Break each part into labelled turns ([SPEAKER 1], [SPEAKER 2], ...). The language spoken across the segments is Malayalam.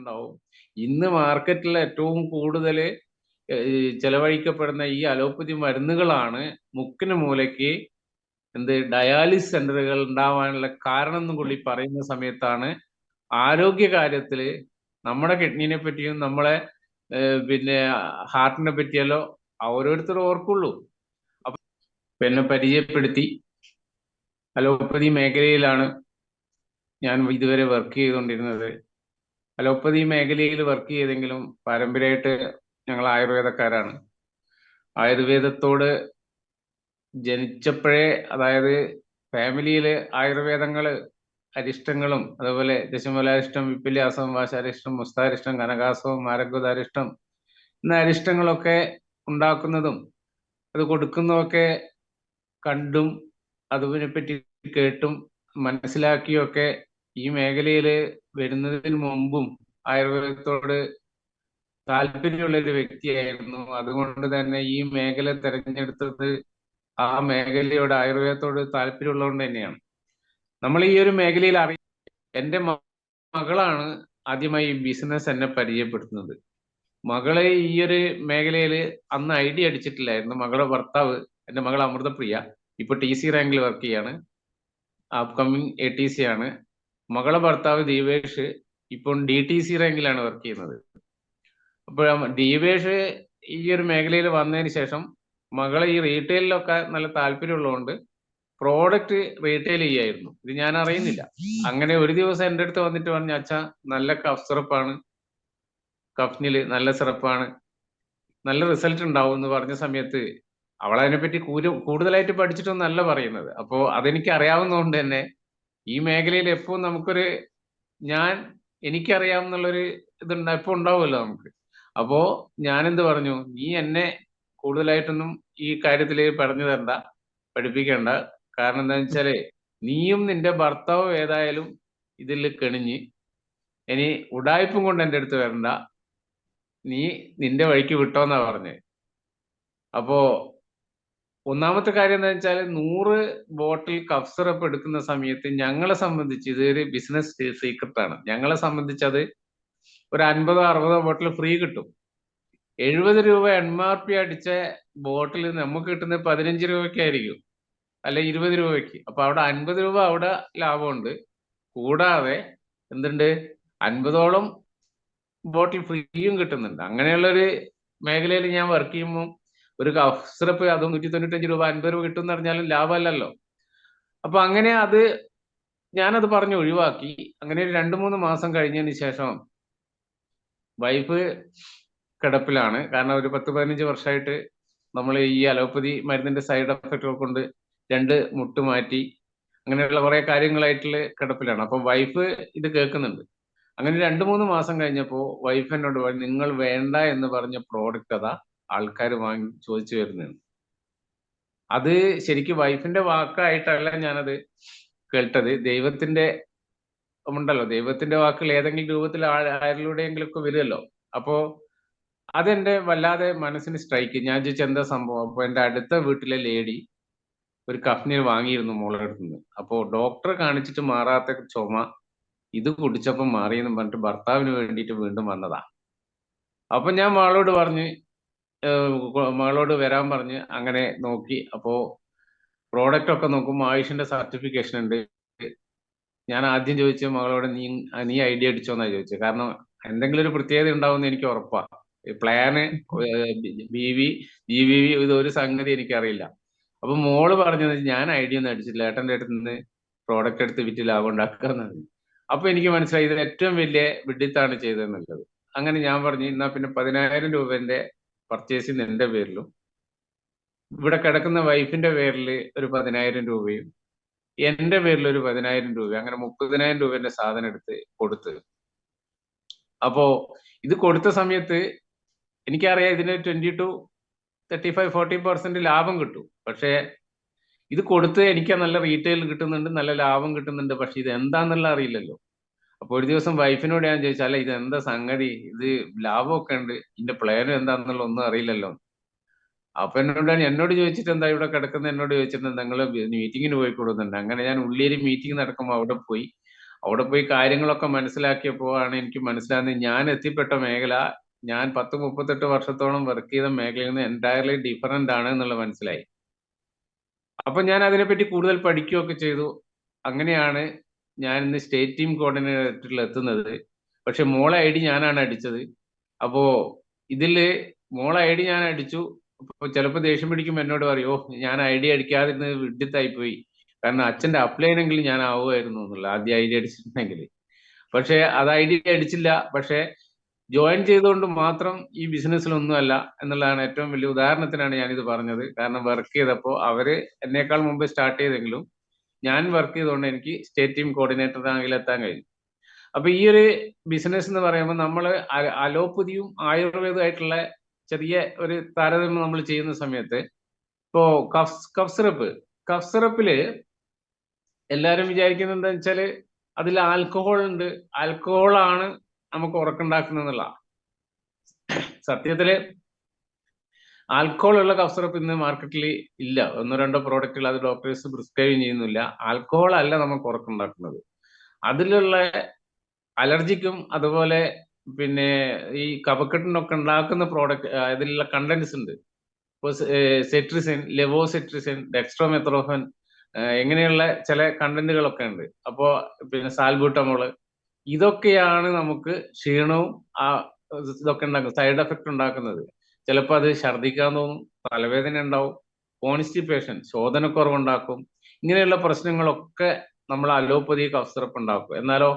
[SPEAKER 1] ഓർക്കുന്നുണ്ടാവും. ഇന്ന് മാർക്കറ്റിൽ ഏറ്റവും കൂടുതൽ ചെലവഴിക്കപ്പെടുന്ന ഈ അലോപ്പതി മരുന്നുകളാണ് മുക്കിന് മൂലയ്ക്ക് ഡയാലിസിസ് സെന്ററുകൾ ഉണ്ടാവാനുള്ള കാരണം എന്ന് പുള്ളി പറയുന്ന സമയത്താണ് ആരോഗ്യ കാര്യത്തില് നമ്മുടെ കിഡ്നിനെ പറ്റിയും നമ്മളെ പിന്നെ ഹാർട്ടിനെ പറ്റിയല്ലോ ഓരോരുത്തരും ഓർക്കുള്ളൂ. അപ്പൊ എന്നെ പരിചയപ്പെടുത്തി. അലോപ്പതി മേഖലയിലാണ് ഞാൻ ഇതുവരെ വർക്ക് ചെയ്തുകൊണ്ടിരുന്നത്. അലോപ്പതി മേഖലയിൽ വർക്ക് ചെയ്തെങ്കിലും പാരമ്പര്യമായിട്ട് ഞങ്ങൾ ആയുർവേദക്കാരാണ്. ആയുർവേദത്തോട് ജനിച്ചപ്പോഴേ, അതായത് ഫാമിലിയില് ആയുർവേദങ്ങള് അരിഷ്ടങ്ങളും അതുപോലെ ദശമൂലാരിഷ്ടം, വിപ്പില്യാസം, വാശാരിഷ്ടം, മുസ്താരിഷ്ടം, കനകാസവും, മാരകോദാരിഷ്ടം എന്ന അരിഷ്ടങ്ങളൊക്കെ ഉണ്ടാക്കുന്നതും അത് കൊടുക്കുന്നതൊക്കെ കണ്ടും അതിനെപ്പറ്റി കേട്ടും മനസ്സിലാക്കിയൊക്കെ ഈ മേഖലയിൽ വരുന്നതിന് മുമ്പും ആയുർവേദത്തോട് താല്പര്യമുള്ള ഒരു വ്യക്തിയായിരുന്നു. അതുകൊണ്ട് തന്നെ ഈ മേഖല തിരഞ്ഞെടുത്തത് ആ മേഖലയോട്, ആയുർവേദത്തോട് താല്പര്യമുള്ളതുകൊണ്ട് തന്നെയാണ്. നമ്മൾ ഈ ഒരു മേഖലയിൽ എൻ്റെ മകളാണ് ആദ്യമായി ബിസിനസ് എന്നെ പരിചയപ്പെടുത്തുന്നത്. മകളെ ഈ ഒരു മേഖലയിൽ അന്ന് ഐഡിയ അടിച്ചിട്ടില്ലായിരുന്നു. മകളുടെ ഭർത്താവ്, എൻ്റെ മകൾ അമൃതപ്രിയ, ഇപ്പൊ TC റാങ്കിൽ വർക്ക് ചെയ്യാണ്, അപ്കമിങ് ATC ആണ്. മകളുടെ ഭർത്താവ് ദീപേഷ് ഇപ്പോൾ DTC റാങ്കിലാണ് വർക്ക് ചെയ്യുന്നത്. അപ്പോൾ ദീപേഷ് ഈ ഒരു മേഖലയിൽ വന്നതിന് ശേഷം മകളെ ഈ റീറ്റെയിലൊക്കെ നല്ല താല്പര്യമുള്ളതുകൊണ്ട് പ്രോഡക്റ്റ് റീറ്റെയിൽ ചെയ്യായിരുന്നു. ഇത് ഞാൻ അറിയുന്നില്ല. അങ്ങനെ ഒരു ദിവസം എൻ്റെ അടുത്ത് വന്നിട്ട് പറഞ്ഞു, അച്ഛാ നല്ല കഫ് സിറപ്പാണ്, കഫ്നില് നല്ല സിറപ്പാണ്, നല്ല റിസൾട്ട് ഉണ്ടാവും എന്ന് പറഞ്ഞ സമയത്ത് അവൾ അതിനെപ്പറ്റി കൂടുതലായിട്ട് പഠിച്ചിട്ടൊന്നല്ല പറയുന്നത്. അപ്പോൾ അതെനിക്ക് അറിയാവുന്നതുകൊണ്ട് തന്നെ ഈ മേഖലയിൽ എപ്പോൾ നമുക്കൊരു എനിക്കറിയാമെന്നുള്ളൊരു എപ്പോൾ ഉണ്ടാവുമല്ലോ നമുക്ക്. അപ്പോ ഞാനെന്ത് പറഞ്ഞു, നീ എന്നെ കൂടുതലായിട്ടൊന്നും ഈ കാര്യത്തിൽ പറഞ്ഞു തരണ്ട, പഠിപ്പിക്കണ്ട. കാരണം എന്താണെന്ന് വെച്ചാല് നീയും നിന്റെ ഭർത്താവും ഏതായാലും ഇതിൽ കെണിഞ്ഞ് ഇനി ഉടായ്പും കൊണ്ട് എൻ്റെ അടുത്ത് വരണ്ട, നീ നിന്റെ വഴിക്ക് വിട്ടോന്നാ പറഞ്ഞത്. അപ്പോ ഒന്നാമത്തെ കാര്യം എന്താ വെച്ചാൽ 100 ബോട്ടിൽ കഫ് സിറപ്പ് എടുക്കുന്ന സമയത്ത് ഞങ്ങളെ സംബന്ധിച്ച് ഇതൊരു ബിസിനസ് സീക്രട്ടാണ്. ഞങ്ങളെ സംബന്ധിച്ച് അത് ഒരു 50-60 ബോട്ടിൽ ഫ്രീ കിട്ടും. 70 രൂപ MRP അടിച്ച ബോട്ടിൽ നമുക്ക് കിട്ടുന്നത് 15 രൂപയ്ക്കായിരിക്കും, അല്ലെ 20 രൂപയ്ക്ക്. അപ്പൊ അവിടെ 50 രൂപ അവിടെ ലാഭമുണ്ട്. കൂടാതെ 50ഓളം ബോട്ടിൽ ഫ്രീയും കിട്ടുന്നുണ്ട്. അങ്ങനെയുള്ളൊരു മേഖലയിൽ ഞാൻ വർക്ക് ചെയ്യുമ്പോൾ ഒരു കഫ് സിറപ്പ് അതും 195 രൂപ 50 രൂപ കിട്ടും എന്ന് പറഞ്ഞാലും ലാഭമല്ലല്ലോ. അപ്പൊ അങ്ങനെ ഞാനത് പറഞ്ഞ് ഒഴിവാക്കി. അങ്ങനെ ഒരു 2-3 മാസം കഴിഞ്ഞതിന് ശേഷം വൈഫ് കിടപ്പിലാണ്. കാരണം ഒരു 10-15 വർഷമായിട്ട് നമ്മൾ ഈ അലോപ്പതി മരുന്നിന്റെ സൈഡ് എഫക്റ്റുകൾ കൊണ്ട് 2 മുട്ട് മാറ്റി, അങ്ങനെയുള്ള കുറെ കാര്യങ്ങളായിട്ടുള്ള കിടപ്പിലാണ്. അപ്പൊ വൈഫ് ഇത് കേൾക്കുന്നുണ്ട്. അങ്ങനെ 2-3 മാസം കഴിഞ്ഞപ്പോൾ വൈഫ് എന്നോട് പറഞ്ഞു, നിങ്ങൾ വേണ്ട എന്ന് പറഞ്ഞ പ്രോഡക്റ്റ് അതാ ആൾക്കാർ വാങ്ങി ചോദിച്ചു വരുന്നുണ്ട്. അത് ശരിക്കും വൈഫിന്റെ വാക്കായിട്ടല്ല ഞാനത് കേട്ടത്. ദൈവത്തിന്റെ ഉണ്ടല്ലോ, ദൈവത്തിന്റെ വാക്കുകൾ ഏതെങ്കിലും രൂപത്തിൽ ആരിലൂടെയെങ്കിലും ഒക്കെ വരുമല്ലോ. അപ്പോ അതെന്റെ വല്ലാതെ മനസ്സിന് സ്ട്രൈക്ക്. ഞാൻ ചോദിച്ചു എന്താ സംഭവം. അപ്പൊ എന്റെ അടുത്ത വീട്ടിലെ ലേഡി ഒരു കഫ്നീർ വാങ്ങിയിരുന്നു മോളുടെ അടുത്തുനിന്ന്. അപ്പോ ഡോക്ടറെ കാണിച്ചിട്ട് മാറാത്ത ചുമ ഇത് കുടിച്ചപ്പോൾ മാറിയെന്ന് പറഞ്ഞിട്ട് ഭർത്താവിന് വേണ്ടിയിട്ട് വീണ്ടും വന്നതാ. അപ്പൊ ഞാൻ മകളോട് വരാൻ പറഞ്ഞ് അങ്ങനെ നോക്കി. അപ്പോ പ്രോഡക്റ്റ് ഒക്കെ നോക്കുമ്പോൾ ആയുഷിന്റെ സർട്ടിഫിക്കേഷൻ ഉണ്ട്. ഞാൻ ആദ്യം ചോദിച്ച മകളോട് നീ ഐഡിയ അടിച്ചോന്നാ ചോദിച്ചത്. കാരണം എന്തെങ്കിലും ഒരു പ്രത്യേകത ഉണ്ടാവുമെന്ന് എനിക്ക് ഉറപ്പാ. പ്ലാന് BV GVV ഇതൊരു സംഗതി എനിക്കറിയില്ല. അപ്പൊ മോള് പറഞ്ഞത് ഞാൻ ഐഡിയ ഒന്നും അടിച്ചില്ല, ഏട്ടന്റെ അടുത്ത് നിന്ന് പ്രോഡക്റ്റ് എടുത്ത് വിറ്റ് ലാഭം ഉണ്ടാക്കാന്നാണ്. അപ്പൊ എനിക്ക് മനസ്സിലായി ഇത് ഏറ്റവും വലിയ വിഡിത്താണ് ചെയ്തതെന്നുള്ളത്. അങ്ങനെ ഞാൻ പറഞ്ഞു, എന്നാ പിന്നെ 10,000 രൂപന്റെ പർച്ചേസ് എന്റെ പേരിലും ഇവിടെ കിടക്കുന്ന വൈഫിന്റെ പേരിൽ ഒരു 10,000 രൂപയും എന്റെ പേരിൽ ഒരു 10,000 രൂപ, അങ്ങനെ 30,000 രൂപന്റെ സാധനം എടുത്ത് കൊടുത്ത്. അപ്പോ ഇത് കൊടുത്ത സമയത്ത് എനിക്കറിയാം ഇതിന് 20-35-40% ലാഭം കിട്ടും. പക്ഷേ ഇത് കൊടുത്ത് എനിക്ക് നല്ല റീറ്റെയിൽ കിട്ടുന്നുണ്ട്, നല്ല ലാഭം കിട്ടുന്നുണ്ട്. പക്ഷെ ഇത് എന്താന്നുള്ള അറിയില്ലല്ലോ. അപ്പൊ ഒരു ദിവസം വൈഫിനോട് ഞാൻ ചോദിച്ചു, അല്ല ഇത് എന്താ സംഗതി, ഇത് ലാഭമൊക്കെ ഉണ്ട്, ഇതിന്റെ പ്ലാനും എന്താന്നുള്ള ഒന്നും അറിയില്ലല്ലോ. അപ്പൊ എന്നോട് ചോദിച്ചിട്ട് എന്താ ഇവിടെ കിടക്കുന്നത്, എന്നോട് ചോദിച്ചിട്ട് നിങ്ങൾ മീറ്റിങ്ങിന് പോയി കൊടുക്കുന്നുണ്ട്. അങ്ങനെ ഞാൻ ഉള്ളിയൊരു മീറ്റിംഗ് നടക്കുമ്പോൾ അവിടെ പോയി. അവിടെ പോയി കാര്യങ്ങളൊക്കെ മനസ്സിലാക്കിയപ്പോഴാണ് എനിക്ക് മനസ്സിലാകുന്നത് ഞാൻ എത്തിപ്പെട്ട മേഖല ഞാൻ 38 വർഷത്തോളം വർക്ക് ചെയ്ത മേഖലയിൽ നിന്ന് എൻറ്റയർലി ഡിഫറൻ്റ് ആണ് എന്നുള്ളത് മനസ്സിലായി. അപ്പൊ ഞാൻ അതിനെപ്പറ്റി കൂടുതൽ പഠിക്കുകയൊക്കെ ചെയ്തു. അങ്ങനെയാണ് ഞാൻ ഇന്ന് സ്റ്റേറ്റ് ടീം കോർഡിനേറ്ററിൽ എത്തുന്നത്. പക്ഷെ മോളെ ഐ ഡി ഞാനാണ് അടിച്ചത്. അപ്പോ ഇതില് മോളെ ഐ ഡി ഞാൻ അടിച്ചു. അപ്പൊ ചിലപ്പോൾ ദേഷ്യം പിടിക്കുമ്പോൾ എന്നോട് പറയോ ഞാൻ ഐ ഡി അടിക്കാതിരുന്നത് വിഡിത്തായി പോയി, കാരണം അച്ഛന്റെ അപ്ലൈനെങ്കിലും ഞാൻ ആവുമായിരുന്നു എന്നുള്ള ആദ്യം ഐ ഡി അടിച്ചിട്ടുണ്ടെങ്കിൽ. പക്ഷെ അത് ഐ ഡി അടിച്ചില്ല. പക്ഷെ ജോയിൻ ചെയ്തുകൊണ്ട് മാത്രം ഈ ബിസിനസ്സിലൊന്നുമല്ല എന്നുള്ളതാണ് ഏറ്റവും വലിയ ഉദാഹരണത്തിനാണ് ഞാനിത് പറഞ്ഞത്. കാരണം വർക്ക് ചെയ്തപ്പോൾ അവര് എന്നേക്കാൾ മുമ്പ് സ്റ്റാർട്ട് ചെയ്തെങ്കിലും ഞാൻ വർക്ക് ചെയ്തുകൊണ്ട് എനിക്ക് സ്റ്റേറ്റ് ടീം കോർഡിനേറ്റർ റാങ്കിൽ എത്താൻ കഴിഞ്ഞു. അപ്പൊ ഈ ഒരു ബിസിനസ് എന്ന് പറയുമ്പോൾ നമ്മൾ അലോപ്പതിയും ആയുർവേദമായിട്ടുള്ള ചെറിയ ഒരു താരതമ്യം നമ്മൾ ചെയ്യുന്ന സമയത്ത് ഇപ്പോ കഫ് സിറപ്പില് എല്ലാരും വിചാരിക്കുന്നത് എന്താ വെച്ചാല് അതിൽ ആൽക്കഹോൾ ഉണ്ട്, ആൽക്കഹോളാണ് നമുക്ക് ഉറക്കുണ്ടാക്കുന്നതെന്നുള്ള. സത്യത്തില് ആൽക്കഹോൾ ഉള്ള കഫ് സിറപ്പ് ഇന്ന് മാർക്കറ്റിൽ ഇല്ല. 1-2 പ്രോഡക്റ്റുകൾ അത് ഡോക്ടേഴ്സ് പ്രിസ്ക്രൈബ് ചെയ്യുന്നില്ല. ആൽക്കഹോൾ അല്ല നമുക്ക് ഉറക്കുണ്ടാക്കുന്നത്. അതിലുള്ള അലർജിക്കും അതുപോലെ പിന്നെ ഈ കഫക്കെട്ടിനൊക്കെ ഉണ്ടാക്കുന്ന പ്രോഡക്റ്റ് അതിലുള്ള കണ്ടന്റ്സ് ഉണ്ട്. ഇപ്പോൾ സെട്രിസിൻ, ലെവോസെട്രിസിൻ, ഡെക്സ്ട്രോമെത്രോഫൻ എങ്ങനെയുള്ള ചില കണ്ടന്റുകളൊക്കെ ഉണ്ട്. അപ്പോൾ പിന്നെ സാൽബൂട്ടമോള്, ഇതൊക്കെയാണ് നമുക്ക് ക്ഷീണവും ഇതൊക്കെ ഉണ്ടാക്കുന്നത്, സൈഡ് എഫക്റ്റ് ഉണ്ടാക്കുന്നത്. ചിലപ്പോൾ അത് ഛർദ്ദിക്കാൻ തോന്നും, തലവേദന ഉണ്ടാവും, കോൺസ്റ്റിപ്പേഷൻ ശോധനക്കുറവുണ്ടാക്കും. ഇങ്ങനെയുള്ള പ്രശ്നങ്ങളൊക്കെ നമ്മൾ അലോപ്പതി കഫ് സിറപ്പ് ഉണ്ടാക്കും. എന്നാലോ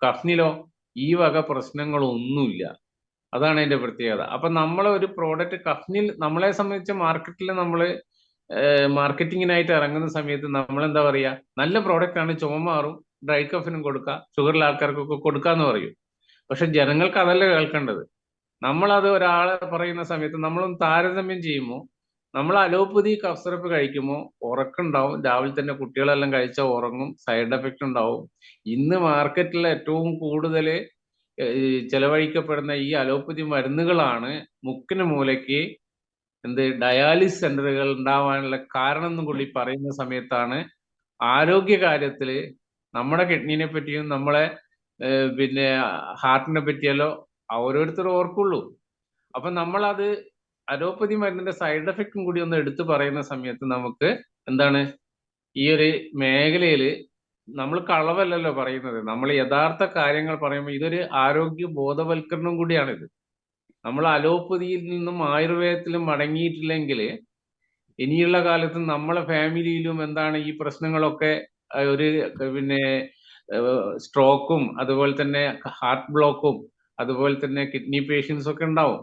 [SPEAKER 1] കഫ്നിലോ ഈ വക പ്രശ്നങ്ങളൊന്നുമില്ല. അതാണ് അതിന്റെ പ്രത്യേകത. അപ്പൊ നമ്മളെ ഒരു പ്രോഡക്റ്റ് കഫ്നിൽ നമ്മളെ സംബന്ധിച്ച് മാർക്കറ്റിൽ നമ്മൾ മാർക്കറ്റിങ്ങിനായിട്ട് ഇറങ്ങുന്ന സമയത്ത് നമ്മൾ എന്താ പറയാ, നല്ല പ്രോഡക്റ്റ് ആണ്, ചുമ മാറും, ഡ്രൈ കഫിനും കൊടുക്കുക, ഷുഗറുള്ള ആൾക്കാർക്കൊക്കെ കൊടുക്കാന്ന് പറയും. പക്ഷെ ജനങ്ങൾക്ക് അതല്ല കേൾക്കേണ്ടത്. നമ്മളത് ഒരാളെ പറയുന്ന സമയത്ത് നമ്മളൊന്ന് താരതമ്യം ചെയ്യുമ്പോൾ നമ്മൾ അലോപ്പതി കഫ് സിറപ്പ് കഴിക്കുമ്പോൾ ഉറക്കുണ്ടാവും, രാവിലെ തന്നെ കുട്ടികളെല്ലാം കഴിച്ചാൽ ഉറങ്ങും, സൈഡ് എഫക്റ്റ് ഉണ്ടാവും. ഇന്ന് മാർക്കറ്റിൽ ഏറ്റവും കൂടുതൽ ചെലവഴിക്കപ്പെടുന്ന ഈ അലോപ്പതി മരുന്നുകളാണ് മുക്കിന് മൂലയ്ക്ക് ഡയാലിസിസ് സെന്ററുകൾ ഉണ്ടാവാനുള്ള കാരണം എന്നും കൂടി പറയുന്ന സമയത്താണ് ആരോഗ്യ കാര്യത്തില് നമ്മുടെ കിഡ്നിനെ പറ്റിയും നമ്മളെ പിന്നെ ഹാർട്ടിനെ പറ്റിയല്ലോ ഓരോരുത്തരും ഓർക്കുള്ളൂ. അപ്പൊ നമ്മളത് അലോപ്പതി മരുന്നിന്റെ സൈഡ് എഫക്റ്റും കൂടി ഒന്ന് എടുത്തു പറയുന്ന സമയത്ത് നമുക്ക് എന്താണ് ഈ ഒരു മേഖലയിൽ നമ്മൾ കളവല്ലല്ലോ പറയുന്നത്, നമ്മൾ യഥാർത്ഥ കാര്യങ്ങൾ പറയുമ്പോൾ ഇതൊരു ആരോഗ്യ ബോധവൽക്കരണം കൂടിയാണിത്. നമ്മൾ അലോപ്പതിയിൽ നിന്നും ആയുർവേദത്തിലും മടങ്ങിയിട്ടില്ലെങ്കിൽ ഇനിയുള്ള കാലത്ത് നമ്മളെ ഫാമിലിയിലും എന്താണ് ഈ പ്രശ്നങ്ങളൊക്കെ ഒരു പിന്നെ സ്ട്രോക്കും അതുപോലെ തന്നെ ഹാർട്ട് ബ്ലോക്കും അതുപോലെ തന്നെ കിഡ്നി പേഷ്യൻസ് ഒക്കെ ഉണ്ടാവും.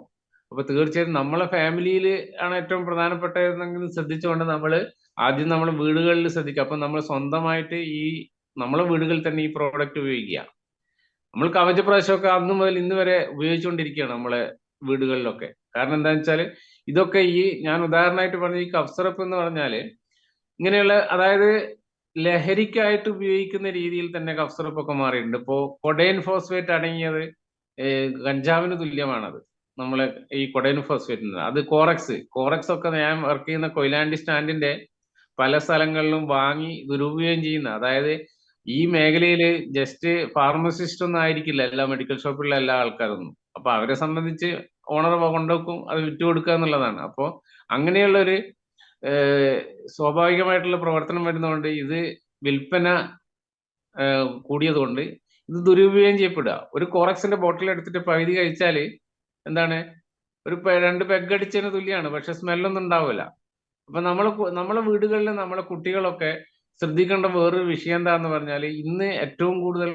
[SPEAKER 1] അപ്പൊ തീർച്ചയായും നമ്മളെ ഫാമിലിയിൽ ആണ് ഏറ്റവും പ്രധാനപ്പെട്ടതെന്നെങ്കിലും ശ്രദ്ധിച്ചുകൊണ്ട് നമ്മൾ ആദ്യം നമ്മൾ വീടുകളിൽ ശ്രദ്ധിക്കുക. അപ്പൊ നമ്മൾ സ്വന്തമായിട്ട് ഈ നമ്മളെ വീടുകളിൽ തന്നെ ഈ പ്രോഡക്റ്റ് ഉപയോഗിക്കുക. നമ്മൾ കവചപ്രാശമൊക്കെ അന്ന് മുതൽ ഇന്ന് വരെ ഉപയോഗിച്ചുകൊണ്ടിരിക്കുകയാണ് നമ്മളെ വീടുകളിലൊക്കെ. കാരണം എന്താണെന്ന് വെച്ചാൽ ഇതൊക്കെ ഈ ഞാൻ ഉദാഹരണമായിട്ട് പറഞ്ഞ ഈ കഫ് സിറപ്പ് എന്ന് പറഞ്ഞാല് ഇങ്ങനെയുള്ള അതായത് ലഹരിക്കായിട്ട് ഉപയോഗിക്കുന്ന രീതിയിൽ തന്നെ കഫ് സിറപ്പ് ഒക്കെ മാറിയിട്ടുണ്ട്. ഇപ്പോ കൊഡൈൻ ഫോസ്ഫേറ്റ് അടങ്ങിയത് കഞ്ചാവിന് തുല്യമാണത്. നമ്മളെ ഈ കൊഡൈൻ ഫോസ്ഫേറ്റ് അത് കോറക്സ് ഒക്കെ ഞാൻ വർക്ക് ചെയ്യുന്ന കൊയിലാണ്ടി സ്റ്റാൻഡിന്റെ പല സ്ഥലങ്ങളിലും വാങ്ങി ദുരുപയോഗം ചെയ്യുന്ന, അതായത് ഈ മേഖലയിൽ ജസ്റ്റ് ഫാർമസിസ്റ്റ് ഒന്നും ആയിരിക്കില്ല എല്ലാ മെഡിക്കൽ ഷോപ്പിലുള്ള എല്ലാ ആൾക്കാരൊന്നും. അപ്പൊ അവരെ സംബന്ധിച്ച് ഓണർ കൊണ്ടുവെക്കും, അത് വിറ്റുകൊടുക്കുക എന്നുള്ളതാണ്. അപ്പോൾ അങ്ങനെയുള്ള ഒരു സ്വാഭാവികമായിട്ടുള്ള പ്രവർത്തനം വരുന്നതുകൊണ്ട് ഇത് വിൽപ്പന കൂടിയതുകൊണ്ട് ഇത് ദുരുപയോഗം ചെയ്യപ്പെടുക. ഒരു കോറക്സിന്റെ ബോട്ടിൽ എടുത്തിട്ട് പകുതി കഴിച്ചാല് എന്താണ് ഒരു 2 പെഗ് അടിച്ചതിന് തുല്യമാണ്, പക്ഷെ സ്മെല്ലൊന്നും ഉണ്ടാവില്ല. അപ്പൊ നമ്മളെ വീടുകളിൽ നമ്മളെ കുട്ടികളൊക്കെ ശ്രദ്ധിക്കേണ്ട വേറൊരു വിഷയം എന്താന്ന് പറഞ്ഞാൽ ഇന്ന് ഏറ്റവും കൂടുതൽ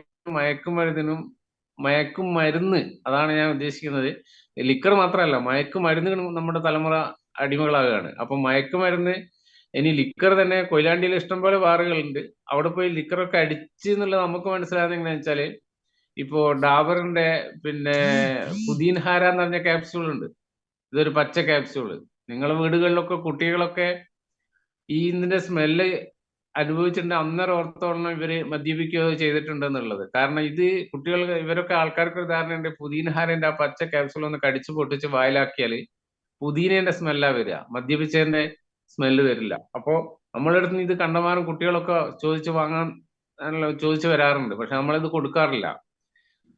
[SPEAKER 1] മയക്കുമരുന്ന്, അതാണ് ഞാൻ ഉദ്ദേശിക്കുന്നത്, ലിക്കർ മാത്രമല്ല മയക്കുമരുന്നുകൾ നമ്മുടെ തലമുറ അടിമകളാകുകയാണ്. അപ്പൊ മയക്കുമരുന്ന് ഇനി ലിക്കർ തന്നെ കൊയിലാണ്ടിയിൽ ഇഷ്ടംപോലെ ബാറുകളുണ്ട്, അവിടെ പോയി ലിക്കറൊക്കെ അടിച്ച് എന്നുള്ളത് നമുക്ക് മനസ്സിലാകുന്നത് എങ്ങനെയാ വെച്ചാല് ഇപ്പോ ഡാബറിന്റെ പിന്നെ പുതീൻ ഹാര എന്ന് പറഞ്ഞ ക്യാപ്സ്യൂൾ ഉണ്ട്. ഇതൊരു പച്ച ക്യാപ്സ്യൂള്. നിങ്ങളെ വീടുകളിലൊക്കെ കുട്ടികളൊക്കെ ഈ ഇതിന്റെ സ്മെല്ല് അനുഭവിച്ചിട്ടുണ്ട്, അന്നേരം ഓർത്തോളം ഇവര് മദ്യപിക്കുകയോ ചെയ്തിട്ടുണ്ട് എന്നുള്ളത്. കാരണം ഇത് കുട്ടികൾ ഇവരൊക്കെ ആൾക്കാർക്ക് ഒരു ധാരണയുണ്ട്, പുതീനഹാരന്റെ ആ പച്ച ക്യാപ്സൂൾ ഒന്ന് കടിച്ചു പൊട്ടിച്ച് വായിലാക്കിയാൽ പുതീനേന്റെ സ്മെല്ലാ വരിക, മദ്യപിച്ചതിന്റെ സ്മെല്ല് വരില്ല. അപ്പോ നമ്മളെ അടുത്ത് ഇത് കണ്ടമാനം കുട്ടികളൊക്കെ ചോദിച്ച് വാങ്ങാൻ ചോദിച്ചു വരാറുണ്ട്. പക്ഷെ നമ്മളിത് കൊടുക്കാറില്ല.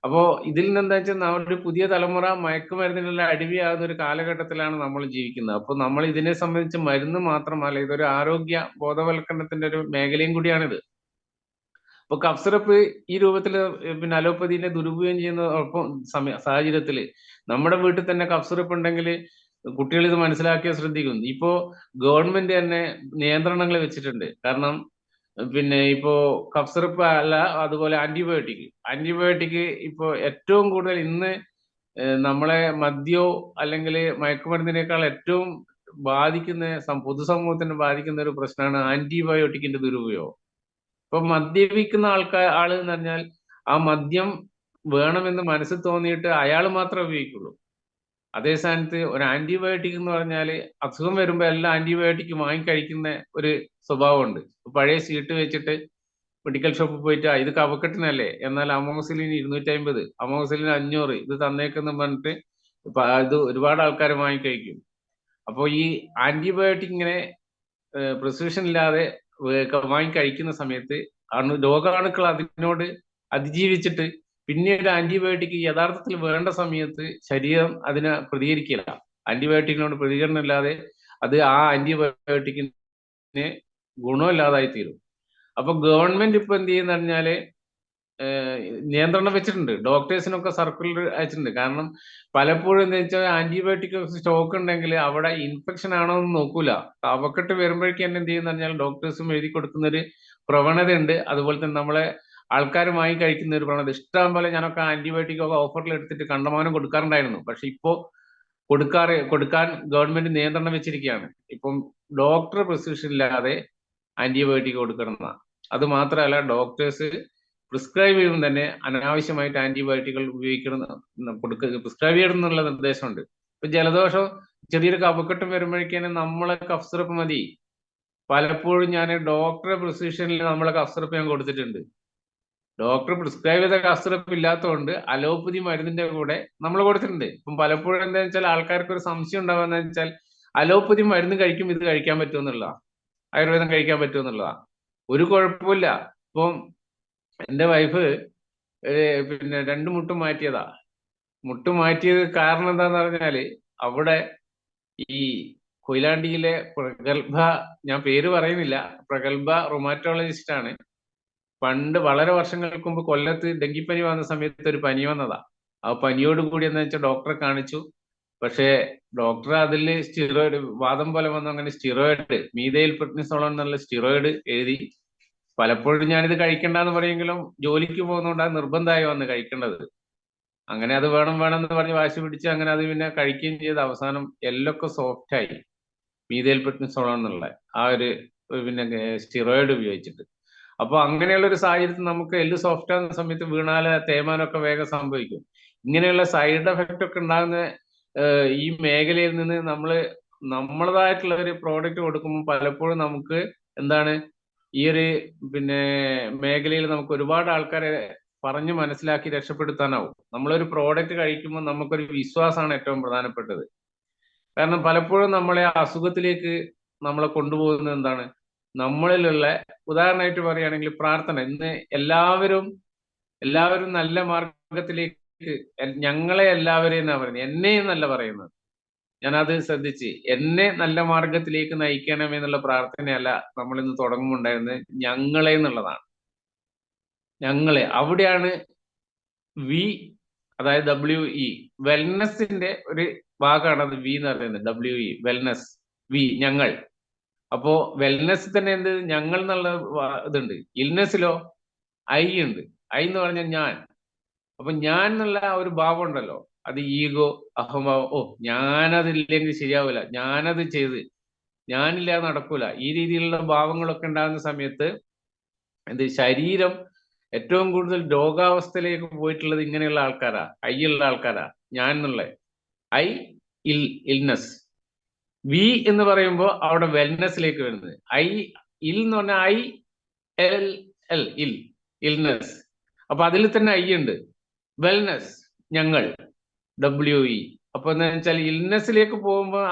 [SPEAKER 1] അപ്പോ ഇതിൽ നിന്ന് എന്താ വെച്ചാൽ നമ്മുടെ പുതിയ തലമുറ മയക്കുമരുന്നിനുള്ള അടിമയാകുന്ന ഒരു കാലഘട്ടത്തിലാണ് നമ്മൾ ജീവിക്കുന്നത്. അപ്പൊ നമ്മൾ ഇതിനെ സംബന്ധിച്ച് മരുന്ന് മാത്രമല്ല, ഇതൊരു ആരോഗ്യ ബോധവൽക്കരണത്തിന്റെ ഒരു മേഖലയും കൂടിയാണിത്. അപ്പൊ കഫ് സിറപ്പ് ഈ രൂപത്തിൽ പിന്നെ അലോപ്പതിനെ ദുരുപയോഗം ചെയ്യുന്ന ഒപ്പം സാഹചര്യത്തിൽ നമ്മുടെ വീട്ടിൽ തന്നെ കഫ് സിറപ്പ് ഉണ്ടെങ്കിൽ കുട്ടികൾ ഇത് മനസ്സിലാക്കിയാൽ ശ്രദ്ധിക്കും. ഇപ്പോ ഗവൺമെന്റ് തന്നെ നിയന്ത്രണങ്ങൾ വെച്ചിട്ടുണ്ട്. കാരണം പിന്നെ ഇപ്പോ കഫ് സിറപ്പ് അല്ല, അതുപോലെ ആന്റിബയോട്ടിക് ഇപ്പോ ഏറ്റവും കൂടുതൽ ഇന്ന് നമ്മളെ മദ്യോ അല്ലെങ്കിൽ മയക്കുമരുന്നിനേക്കാൾ ഏറ്റവും ബാധിക്കുന്ന പൊതുസമൂഹത്തിന് ബാധിക്കുന്ന ഒരു പ്രശ്നമാണ് ആന്റിബയോട്ടിക്കിന്റെ ദുരുപയോഗം. ഇപ്പൊ മദ്യപിക്കുന്ന ആള് എന്ന് പറഞ്ഞാൽ ആ മദ്യം വേണമെന്ന് മനസ്സിൽ തോന്നിയിട്ട് അയാൾ മാത്രമേ ഉപയോഗിക്കുള്ളൂ. അതേ സ്ഥാനത്ത് ഒരു ആന്റിബയോട്ടിക് എന്ന് പറഞ്ഞാൽ അസുഖം വരുമ്പോ എല്ലാം ആന്റിബയോട്ടിക് വാങ്ങിക്കഴിക്കുന്ന ഒരു സ്വഭാവമുണ്ട്. പഴയ സീട്ട് വെച്ചിട്ട് മെഡിക്കൽ ഷോപ്പിൽ പോയിട്ട് ഇത് കഫക്കെട്ടിനല്ലേ, എന്നാൽ അമോക്സിലിൻ 250, അമോക്സിലിൻ 500 ഇത് തന്നേക്കെന്ന് പറഞ്ഞിട്ട് ഇത് ഒരുപാട് ആൾക്കാർ വാങ്ങിക്കഴിക്കും. അപ്പോൾ ഈ ആന്റിബയോട്ടിക് ഇങ്ങനെ പ്രിസ്ക്രിപ്ഷൻ ഇല്ലാതെ വാങ്ങിക്കഴിക്കുന്ന സമയത്ത് രോഗാണുക്കൾ അതിനോട് അതിജീവിച്ചിട്ട് പിന്നീട് ആന്റിബയോട്ടിക് യഥാർത്ഥത്തിൽ വേണ്ട സമയത്ത് ശരീരം അതിനെ പ്രതികരിക്കില്ല. ആന്റിബയോട്ടിക്കിനോട് പ്രതികരണം ഇല്ലാതെ അത് ആ ആന്റിബയോട്ടിക്കിന് ഗുണമില്ലാതായി തീരും. അപ്പൊ ഗവൺമെന്റ് ഇപ്പൊ എന്ത് ചെയ്യുന്ന പറഞ്ഞാല് നിയന്ത്രണം വെച്ചിട്ടുണ്ട്. ഡോക്ടേഴ്സിനൊക്കെ സർക്കുലർ അയച്ചിട്ടുണ്ട്. കാരണം പലപ്പോഴും എന്താ വെച്ചാൽ ആന്റിബയോട്ടിക് സ്റ്റോക്ക് ഉണ്ടെങ്കിൽ അവിടെ ഇൻഫെക്ഷൻ ആണോ എന്ന് നോക്കൂല. കഫക്കെട്ട് വരുമ്പോഴേക്കും തന്നെ എന്ത് ചെയ്യുന്ന പറഞ്ഞാൽ ഡോക്ടേഴ്സും എഴുതി കൊടുക്കുന്ന ഒരു പ്രവണതയുണ്ട്. അതുപോലെ തന്നെ നമ്മളെ ആൾക്കാരുമായി കഴിക്കുന്ന ഒരു പ്രവണത. ഇഷ്ടം പോലെ ഞാനൊക്കെ ആന്റിബയോട്ടിക് ഒക്കെ ഓഫറിൽ എടുത്തിട്ട് കണ്ടമാനം കൊടുക്കാറുണ്ടായിരുന്നു. പക്ഷെ ഇപ്പോ കൊടുക്കാൻ ഗവൺമെന്റ് നിയന്ത്രണം വെച്ചിരിക്കുകയാണ്. ഇപ്പം ഡോക്ടർ പ്രിസ്ക്രിപ്ഷൻ ഇല്ലാതെ ആന്റിബയോട്ടിക് കൊടുക്കണം. അത് മാത്രമല്ല, ഡോക്ടേഴ്സ് പ്രിസ്ക്രൈബ് ചെയ്യുമ്പോൾ തന്നെ അനാവശ്യമായിട്ട് ആന്റിബയോട്ടിക്കുകൾ പ്രിസ്ക്രൈബ് ചെയ്യണം എന്നുള്ള നിർദ്ദേശമുണ്ട്. ഇപ്പൊ ജലദോഷം ചെറിയൊരു കഫക്കെട്ടും വരുമ്പോഴേക്കും നമ്മളെ കഫ് സിറപ്പ് മതി. പലപ്പോഴും ഞാൻ ഡോക്ടറെ പ്രിസ്ക്രിപ്ഷനിൽ നമ്മളെ കഫ് സിറപ്പ് ഞാൻ കൊടുത്തിട്ടുണ്ട്. ഡോക്ടർ പ്രിസ്ക്രൈബ് ചെയ്ത കഫ് സിറപ്പ് ഇല്ലാത്തതുകൊണ്ട് അലോപ്പതി മരുന്നിന്റെ കൂടെ നമ്മൾ കൊടുത്തിട്ടുണ്ട്. ഇപ്പം പലപ്പോഴും എന്താ വെച്ചാൽ ആൾക്കാർക്ക് ഒരു സംശയം ഉണ്ടാവുക വെച്ചാൽ അലോപ്പതി മരുന്ന് കഴിക്കും ഇത് കഴിക്കാൻ പറ്റുമെന്നുള്ളതാണ്, ആയുർവേദം കഴിക്കാൻ പറ്റുമെന്നുള്ളതാണ്. ഒരു കുഴപ്പമില്ല. ഇപ്പം എൻ്റെ വൈഫ് പിന്നെ 2 മുട്ടും മാറ്റിയതാ. മുട്ട് മാറ്റിയത് കാരണം എന്താന്ന് പറഞ്ഞാല് അവിടെ ഈ കൊയിലാണ്ടിയിലെ പ്രഗത്ഭ, ഞാൻ പേര് പറയുന്നില്ല, പ്രഗത്ഭ റൊമാറ്റോളജിസ്റ്റ് ആണ്. പണ്ട് വളരെ വർഷങ്ങൾക്ക് മുമ്പ് കൊല്ലത്ത് ഡെങ്കിപ്പനി വന്ന സമയത്ത് ഒരു പനി വന്നതാ. ആ പനിയോട് കൂടി എന്താ വെച്ചാൽ ഡോക്ടറെ കാണിച്ചു. പക്ഷേ ഡോക്ടർ അതിൽ സ്റ്റിറോയിഡ്, വാദം പോലെ വന്നു. അങ്ങനെ സ്റ്റിറോയിഡ്, മീഥൈൽ പ്രെഡ്നിസോളോൺ എന്നുള്ള സ്റ്റിറോയിഡ് എഴുതി. പലപ്പോഴും ഞാനിത് കഴിക്കണ്ടെന്ന് പറയുമെങ്കിലും ജോലിക്ക് പോകുന്നതുകൊണ്ട് അത് നിർബന്ധമായി വന്ന് കഴിക്കേണ്ടത്. അങ്ങനെ അത് വേണം എന്ന് പറഞ്ഞ് വാശി പിടിച്ച് അങ്ങനെ അത് പിന്നെ കഴിക്കുകയും ചെയ്ത് അവസാനം എല്ലൊക്കെ സോഫ്റ്റായി. മീഥൈൽ പ്രെഡ്നിസോളോൺ എന്നുള്ള ആ ഒരു പിന്നെ സ്റ്റിറോയിഡ് ഉപയോഗിച്ചിട്ട്. അപ്പൊ അങ്ങനെയുള്ള ഒരു സാഹചര്യത്തിൽ നമുക്ക് എല്ല് സോഫ്റ്റ് ആകുന്ന സമയത്ത് വീണാല് തേയ്മാനമൊക്കെ വേഗം സംഭവിക്കും. ഇങ്ങനെയുള്ള സൈഡ് എഫക്റ്റ് ഒക്കെ ഉണ്ടാകുന്ന ഈ മേഖലയിൽ നിന്ന് നമ്മളതായിട്ടുള്ള ഒരു പ്രോഡക്റ്റ് കൊടുക്കുമ്പോൾ പലപ്പോഴും നമുക്ക് എന്താണ് ഈ ഒരു പിന്നെ മേഖലയിൽ നമുക്ക് ഒരുപാട് ആൾക്കാരെ പറഞ്ഞു മനസ്സിലാക്കി രക്ഷപ്പെടുത്താനാവും. നമ്മളൊരു പ്രോഡക്റ്റ് കഴിക്കുമ്പോൾ നമുക്കൊരു വിശ്വാസമാണ് ഏറ്റവും പ്രധാനപ്പെട്ടത്. കാരണം പലപ്പോഴും നമ്മളെ അസുഖത്തിലേക്ക് നമ്മളെ കൊണ്ടുപോകുന്നത് എന്താണ്, നമ്മളിലുള്ള, ഉദാഹരണമായിട്ട് പറയുകയാണെങ്കിൽ പ്രാർത്ഥന. ഇന്ന് എല്ലാവരും നല്ല മാർഗത്തിലേക്ക്, ഞങ്ങളെ എല്ലാവരെയും എന്നാ പറയുന്നത്, എന്നെയും എന്നല്ല പറയുന്നത്. ഞാൻ അത് ശ്രദ്ധിച്ച്, എന്നെ നല്ല മാർഗത്തിലേക്ക് നയിക്കണമെന്നുള്ള പ്രാർത്ഥനയല്ല നമ്മൾ ഇന്ന് തുടങ്ങുമുണ്ടായിരുന്നത്, ഞങ്ങളെ എന്നുള്ളതാണ്. ഞങ്ങളെ, അവിടെയാണ് വി, അതായത് WE, വെൽനെസിന്റെ ഒരു ഭാഗമാണ് അത്. വി എന്ന് പറയുന്നത് WE, വെൽനെസ്, വി, ഞങ്ങൾ. അപ്പോ വെൽനെസ് തന്നെ എന്ത്, ഞങ്ങൾ എന്നുള്ള ഇതുണ്ട്. ഇൽനെസ്സിലോ ഐ ഉണ്ട്. ഐ എന്ന് പറഞ്ഞാൽ ഞാൻ. അപ്പൊ ഞാൻ എന്നുള്ള ഒരു ഭാവം ഉണ്ടല്ലോ, അത് ഈഗോ, അഹംഭാവം. ഓ, ഞാനതില്ലെങ്കിൽ ശരിയാവില്ല, ഞാനത് ചെയ്ത്, ഞാനില്ലാതെ നടക്കൂല, ഈ രീതിയിലുള്ള ഭാവങ്ങളൊക്കെ ഉണ്ടാകുന്ന സമയത്ത് ശരീരം ഏറ്റവും കൂടുതൽ രോഗാവസ്ഥയിലേക്ക് പോയിട്ടുള്ളത് ഇങ്ങനെയുള്ള ആൾക്കാരാ, ഐ ഉള്ള ആൾക്കാരാ. ഞാൻ എന്നുള്ള ഐ, ഇൽനെസ്. വി എന്ന് പറയുമ്പോൾ അവിടെ വെൽനെസ്സിലേക്ക് വരുന്നത്. ഇൽ എന്ന് പറഞ്ഞാൽ ILL, ഇൽനെസ്. അപ്പൊ അതിൽ തന്നെ ഐ ഉണ്ട്. വെൽനെസ്, ഞങ്ങൾ, WE. അപ്പൊ എന്താ വെച്ചാൽ ഇൽനെസ്സിലേക്ക് പോകുമ്പോൾ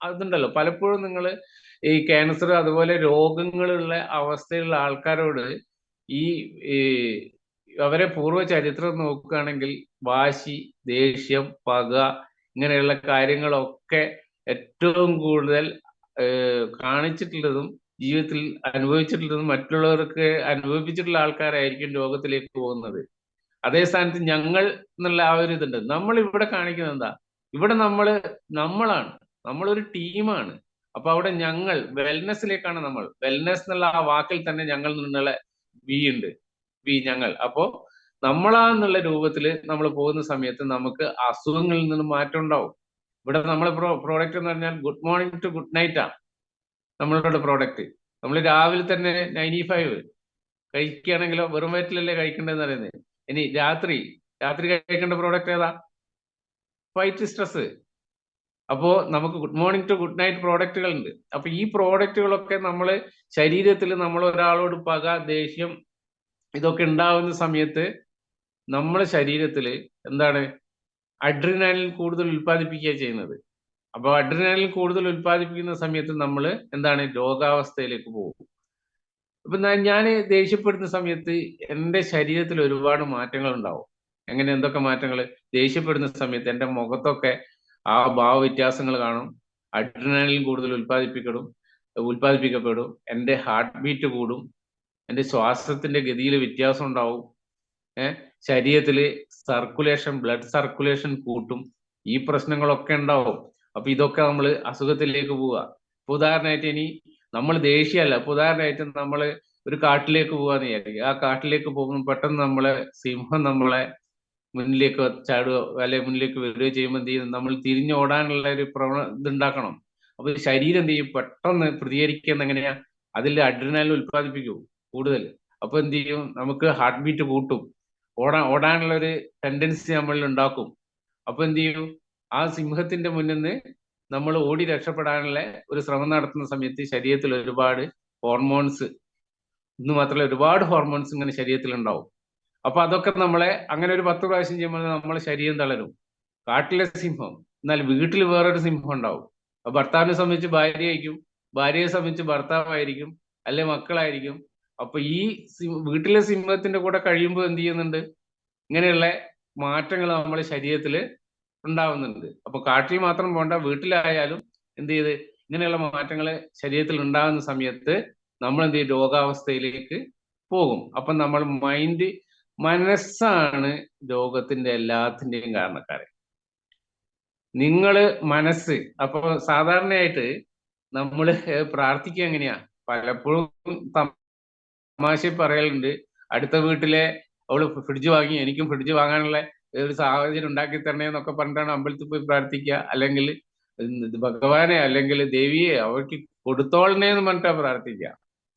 [SPEAKER 1] അതുണ്ടല്ലോ, പലപ്പോഴും നിങ്ങൾ ഈ ക്യാൻസർ അതുപോലെ രോഗങ്ങളുള്ള അവസ്ഥയിലുള്ള ആൾക്കാരോട് ഈ ഈ അവരെ പൂർവ്വ ചരിത്രം നോക്കുകയാണെങ്കിൽ വാശി, ദേഷ്യം, പക ഇങ്ങനെയുള്ള കാര്യങ്ങളൊക്കെ ഏറ്റവും കൂടുതൽ കാണിച്ചിട്ടുള്ളതും ജീവിതത്തിൽ അനുഭവിച്ചിട്ടുള്ളതും മറ്റുള്ളവർക്ക് അനുഭവിപ്പിച്ചിട്ടുള്ള ആൾക്കാരായിരിക്കും രോഗത്തിലേക്ക് പോകുന്നത്. അതേ സ്ഥാനത്ത് ഞങ്ങൾ എന്നുള്ള ആ ഒരു ഇതുണ്ട്. നമ്മൾ ഇവിടെ കാണിക്കുന്നത് എന്താ? ഇവിടെ നമ്മളാണ്, നമ്മളൊരു ടീമാണ്. അപ്പൊ അവിടെ ഞങ്ങൾ വെൽനെസ്സിലേക്കാണ്. നമ്മൾ വെൽനെസ് എന്നുള്ള ആ വാക്കിൽ തന്നെ ഞങ്ങൾ നിന്നുള്ള വി ഉണ്ട്, വി ഞങ്ങൾ. അപ്പോ നമ്മളാന്നുള്ള രൂപത്തിൽ നമ്മൾ പോകുന്ന സമയത്ത് നമുക്ക് അസുഖങ്ങളിൽ നിന്ന് മാറ്റം ഉണ്ടാവും. ഇവിടെ നമ്മളെ പ്രോഡക്റ്റ് എന്ന് പറഞ്ഞാൽ good morning to good night ആണ് നമ്മളുടെ പ്രോഡക്റ്റ്. നമ്മൾ രാവിലെ തന്നെ 95 കഴിക്കുകയാണെങ്കിലോ വെറും വയറ്റിലല്ലേ കഴിക്കേണ്ടതെന്ന് പറയുന്നത്. ഇനി രാത്രി കഴിക്കേണ്ട പ്രോഡക്റ്റ് ഏതാ? Fight stress. അപ്പോ നമുക്ക് good morning to good night പ്രോഡക്റ്റുകൾ ഉണ്ട്. അപ്പൊ ഈ പ്രോഡക്റ്റുകളൊക്കെ നമ്മള് ശരീരത്തിൽ നമ്മൾ ഒരാളോട് പക, ദേഷ്യം ഇതൊക്കെ ഉണ്ടാവുന്ന സമയത്ത് നമ്മളെ ശരീരത്തിൽ എന്താണ് അഡ്രിനാലിൻ കൂടുതൽ ഉൽപ്പാദിപ്പിക്കുക ചെയ്യുന്നത്. അപ്പോൾ അഡ്രിനാലിൻ കൂടുതൽ ഉൽപ്പാദിപ്പിക്കുന്ന സമയത്ത് നമ്മൾ എന്താണ് രോഗാവസ്ഥയിലേക്ക് പോകും. അപ്പൊ ഞാൻ ദേഷ്യപ്പെടുന്ന സമയത്ത് എൻ്റെ ശരീരത്തിൽ ഒരുപാട് മാറ്റങ്ങൾ ഉണ്ടാവും. എങ്ങനെ, എന്തൊക്കെ മാറ്റങ്ങൾ? ദേഷ്യപ്പെടുന്ന സമയത്ത് എൻ്റെ മുഖത്തൊക്കെ ആ ഭാവ വ്യത്യാസങ്ങൾ കാണും. അഡ്രിനാലിൻ കൂടുതൽ ഉൽപ്പാദിപ്പിക്കപ്പെടും. എൻ്റെ ഹാർട്ട് ബീറ്റ് കൂടും. എൻ്റെ ശ്വാസത്തിന്റെ ഗതിയിൽ വ്യത്യാസം ഉണ്ടാവും. ശരീരത്തില് സർക്കുലേഷൻ, ബ്ലഡ് സർക്കുലേഷൻ കൂട്ടും. ഈ പ്രശ്നങ്ങളൊക്കെ ഉണ്ടാവും. അപ്പൊ ഇതൊക്കെ നമ്മൾ അസുഖത്തിലേക്ക് പോവുക. ഇപ്പൊ ഉദാഹരണമായിട്ട് ഇനി നമ്മൾ ദേഷ്യമല്ല, ഇപ്പൊ ഉദാഹരണമായിട്ട് നമ്മൾ ഒരു കാട്ടിലേക്ക് പോവാന്ന് വിചാരിക്കുക. ആ കാട്ടിലേക്ക് പോകുമ്പോൾ പെട്ടെന്ന് സിംഹം നമ്മളെ മുന്നിലേക്ക് ചാടുകയോ അല്ലെങ്കിൽ മുന്നിലേക്ക് വരികയോ ചെയ്യുമ്പോൾ എന്ത് ചെയ്യും? നമ്മൾ തിരിഞ്ഞോടാനുള്ള ഒരു ഇതുണ്ടാക്കണം. അപ്പൊ ശരീരം എന്ത് ചെയ്യും? പെട്ടെന്ന് പ്രതികരിക്കുന്ന എങ്ങനെയാ? അതിൽ അഡ്രിനാലിൻ ഉൽപ്പാദിപ്പിക്കും കൂടുതൽ. അപ്പൊ എന്ത് ചെയ്യും? നമുക്ക് ഹാർട്ട് ബീറ്റ് കൂട്ടും. ഓടാനുള്ള ഒരു ടെൻഡൻസി നമ്മളിൽ ഉണ്ടാക്കും. അപ്പൊ എന്ത് ചെയ്യും? ആ സിംഹത്തിന്റെ മുന്നിൽ നിന്ന് നമ്മൾ ഓടി രക്ഷപ്പെടാനുള്ള ഒരു ശ്രമം നടത്തുന്ന സമയത്ത് ശരീരത്തിൽ ഒരുപാട് ഹോർമോൺസ്, ഇന്ന് മാത്രമല്ല ഒരുപാട് ഹോർമോൺസ് ഇങ്ങനെ ശരീരത്തിൽ ഉണ്ടാവും. അപ്പൊ അതൊക്കെ നമ്മളെ അങ്ങനെ ഒരു 10 പ്രാവശ്യം ചെയ്യുമ്പോൾ നമ്മളെ ശരീരം തളരും. കാട്ടിലെ സിംഹം. എന്നാൽ വീട്ടിൽ വേറൊരു സിംഹം ഉണ്ടാവും. അപ്പൊ ഭർത്താവിനെ സംബന്ധിച്ച് ഭാര്യയായിരിക്കും, ഭാര്യയെ സംബന്ധിച്ച് ഭർത്താവായിരിക്കും, അല്ലെ മക്കളായിരിക്കും. അപ്പൊ ഈ വീട്ടിലെ സിംഹത്തിന്റെ കൂടെ കഴിയുമ്പോൾ എന്ത് ചെയ്യുന്നുണ്ട്? ഇങ്ങനെയുള്ള മാറ്റങ്ങൾ നമ്മളെ ശരീരത്തിൽ ഉണ്ടാവുന്നുണ്ട്. അപ്പൊ കാട്ടിൽ മാത്രം പോണ്ട, വീട്ടിലായാലും എന്ത് ചെയ്ത് ഇങ്ങനെയുള്ള മാറ്റങ്ങൾ ശരീരത്തിൽ ഉണ്ടാകുന്ന സമയത്ത് നമ്മൾ എന്ത് ചെയ്യും? രോഗാവസ്ഥയിലേക്ക് പോകും. അപ്പൊ നമ്മൾ മനസ്സാണ് രോഗത്തിന്റെ എല്ലാത്തിന്റെയും കാരണക്കാരൻ. മനസ്സ്. അപ്പൊ സാധാരണയായിട്ട് നമ്മള് പ്രാർത്ഥിക്കുക എങ്ങനെയാ? പലപ്പോഴും തമാശ പറയലുണ്ട്, അടുത്ത വീട്ടിലെ അവള് ഫ്രിഡ്ജ് വാങ്ങി, എനിക്കും ഫ്രിഡ്ജ് വാങ്ങാനുള്ള ഒരു സാഹചര്യം ഉണ്ടാക്കി തരണേ എന്നൊക്കെ പറഞ്ഞിട്ടാണ് അമ്പലത്തിൽ പോയി പ്രാർത്ഥിക്കുക. അല്ലെങ്കിൽ ഭഗവാനെ അല്ലെങ്കിൽ ദേവിയെ അവർക്ക് കൊടുത്തോളണേ എന്ന് പറഞ്ഞിട്ടാ പ്രാർത്ഥിക്കുക,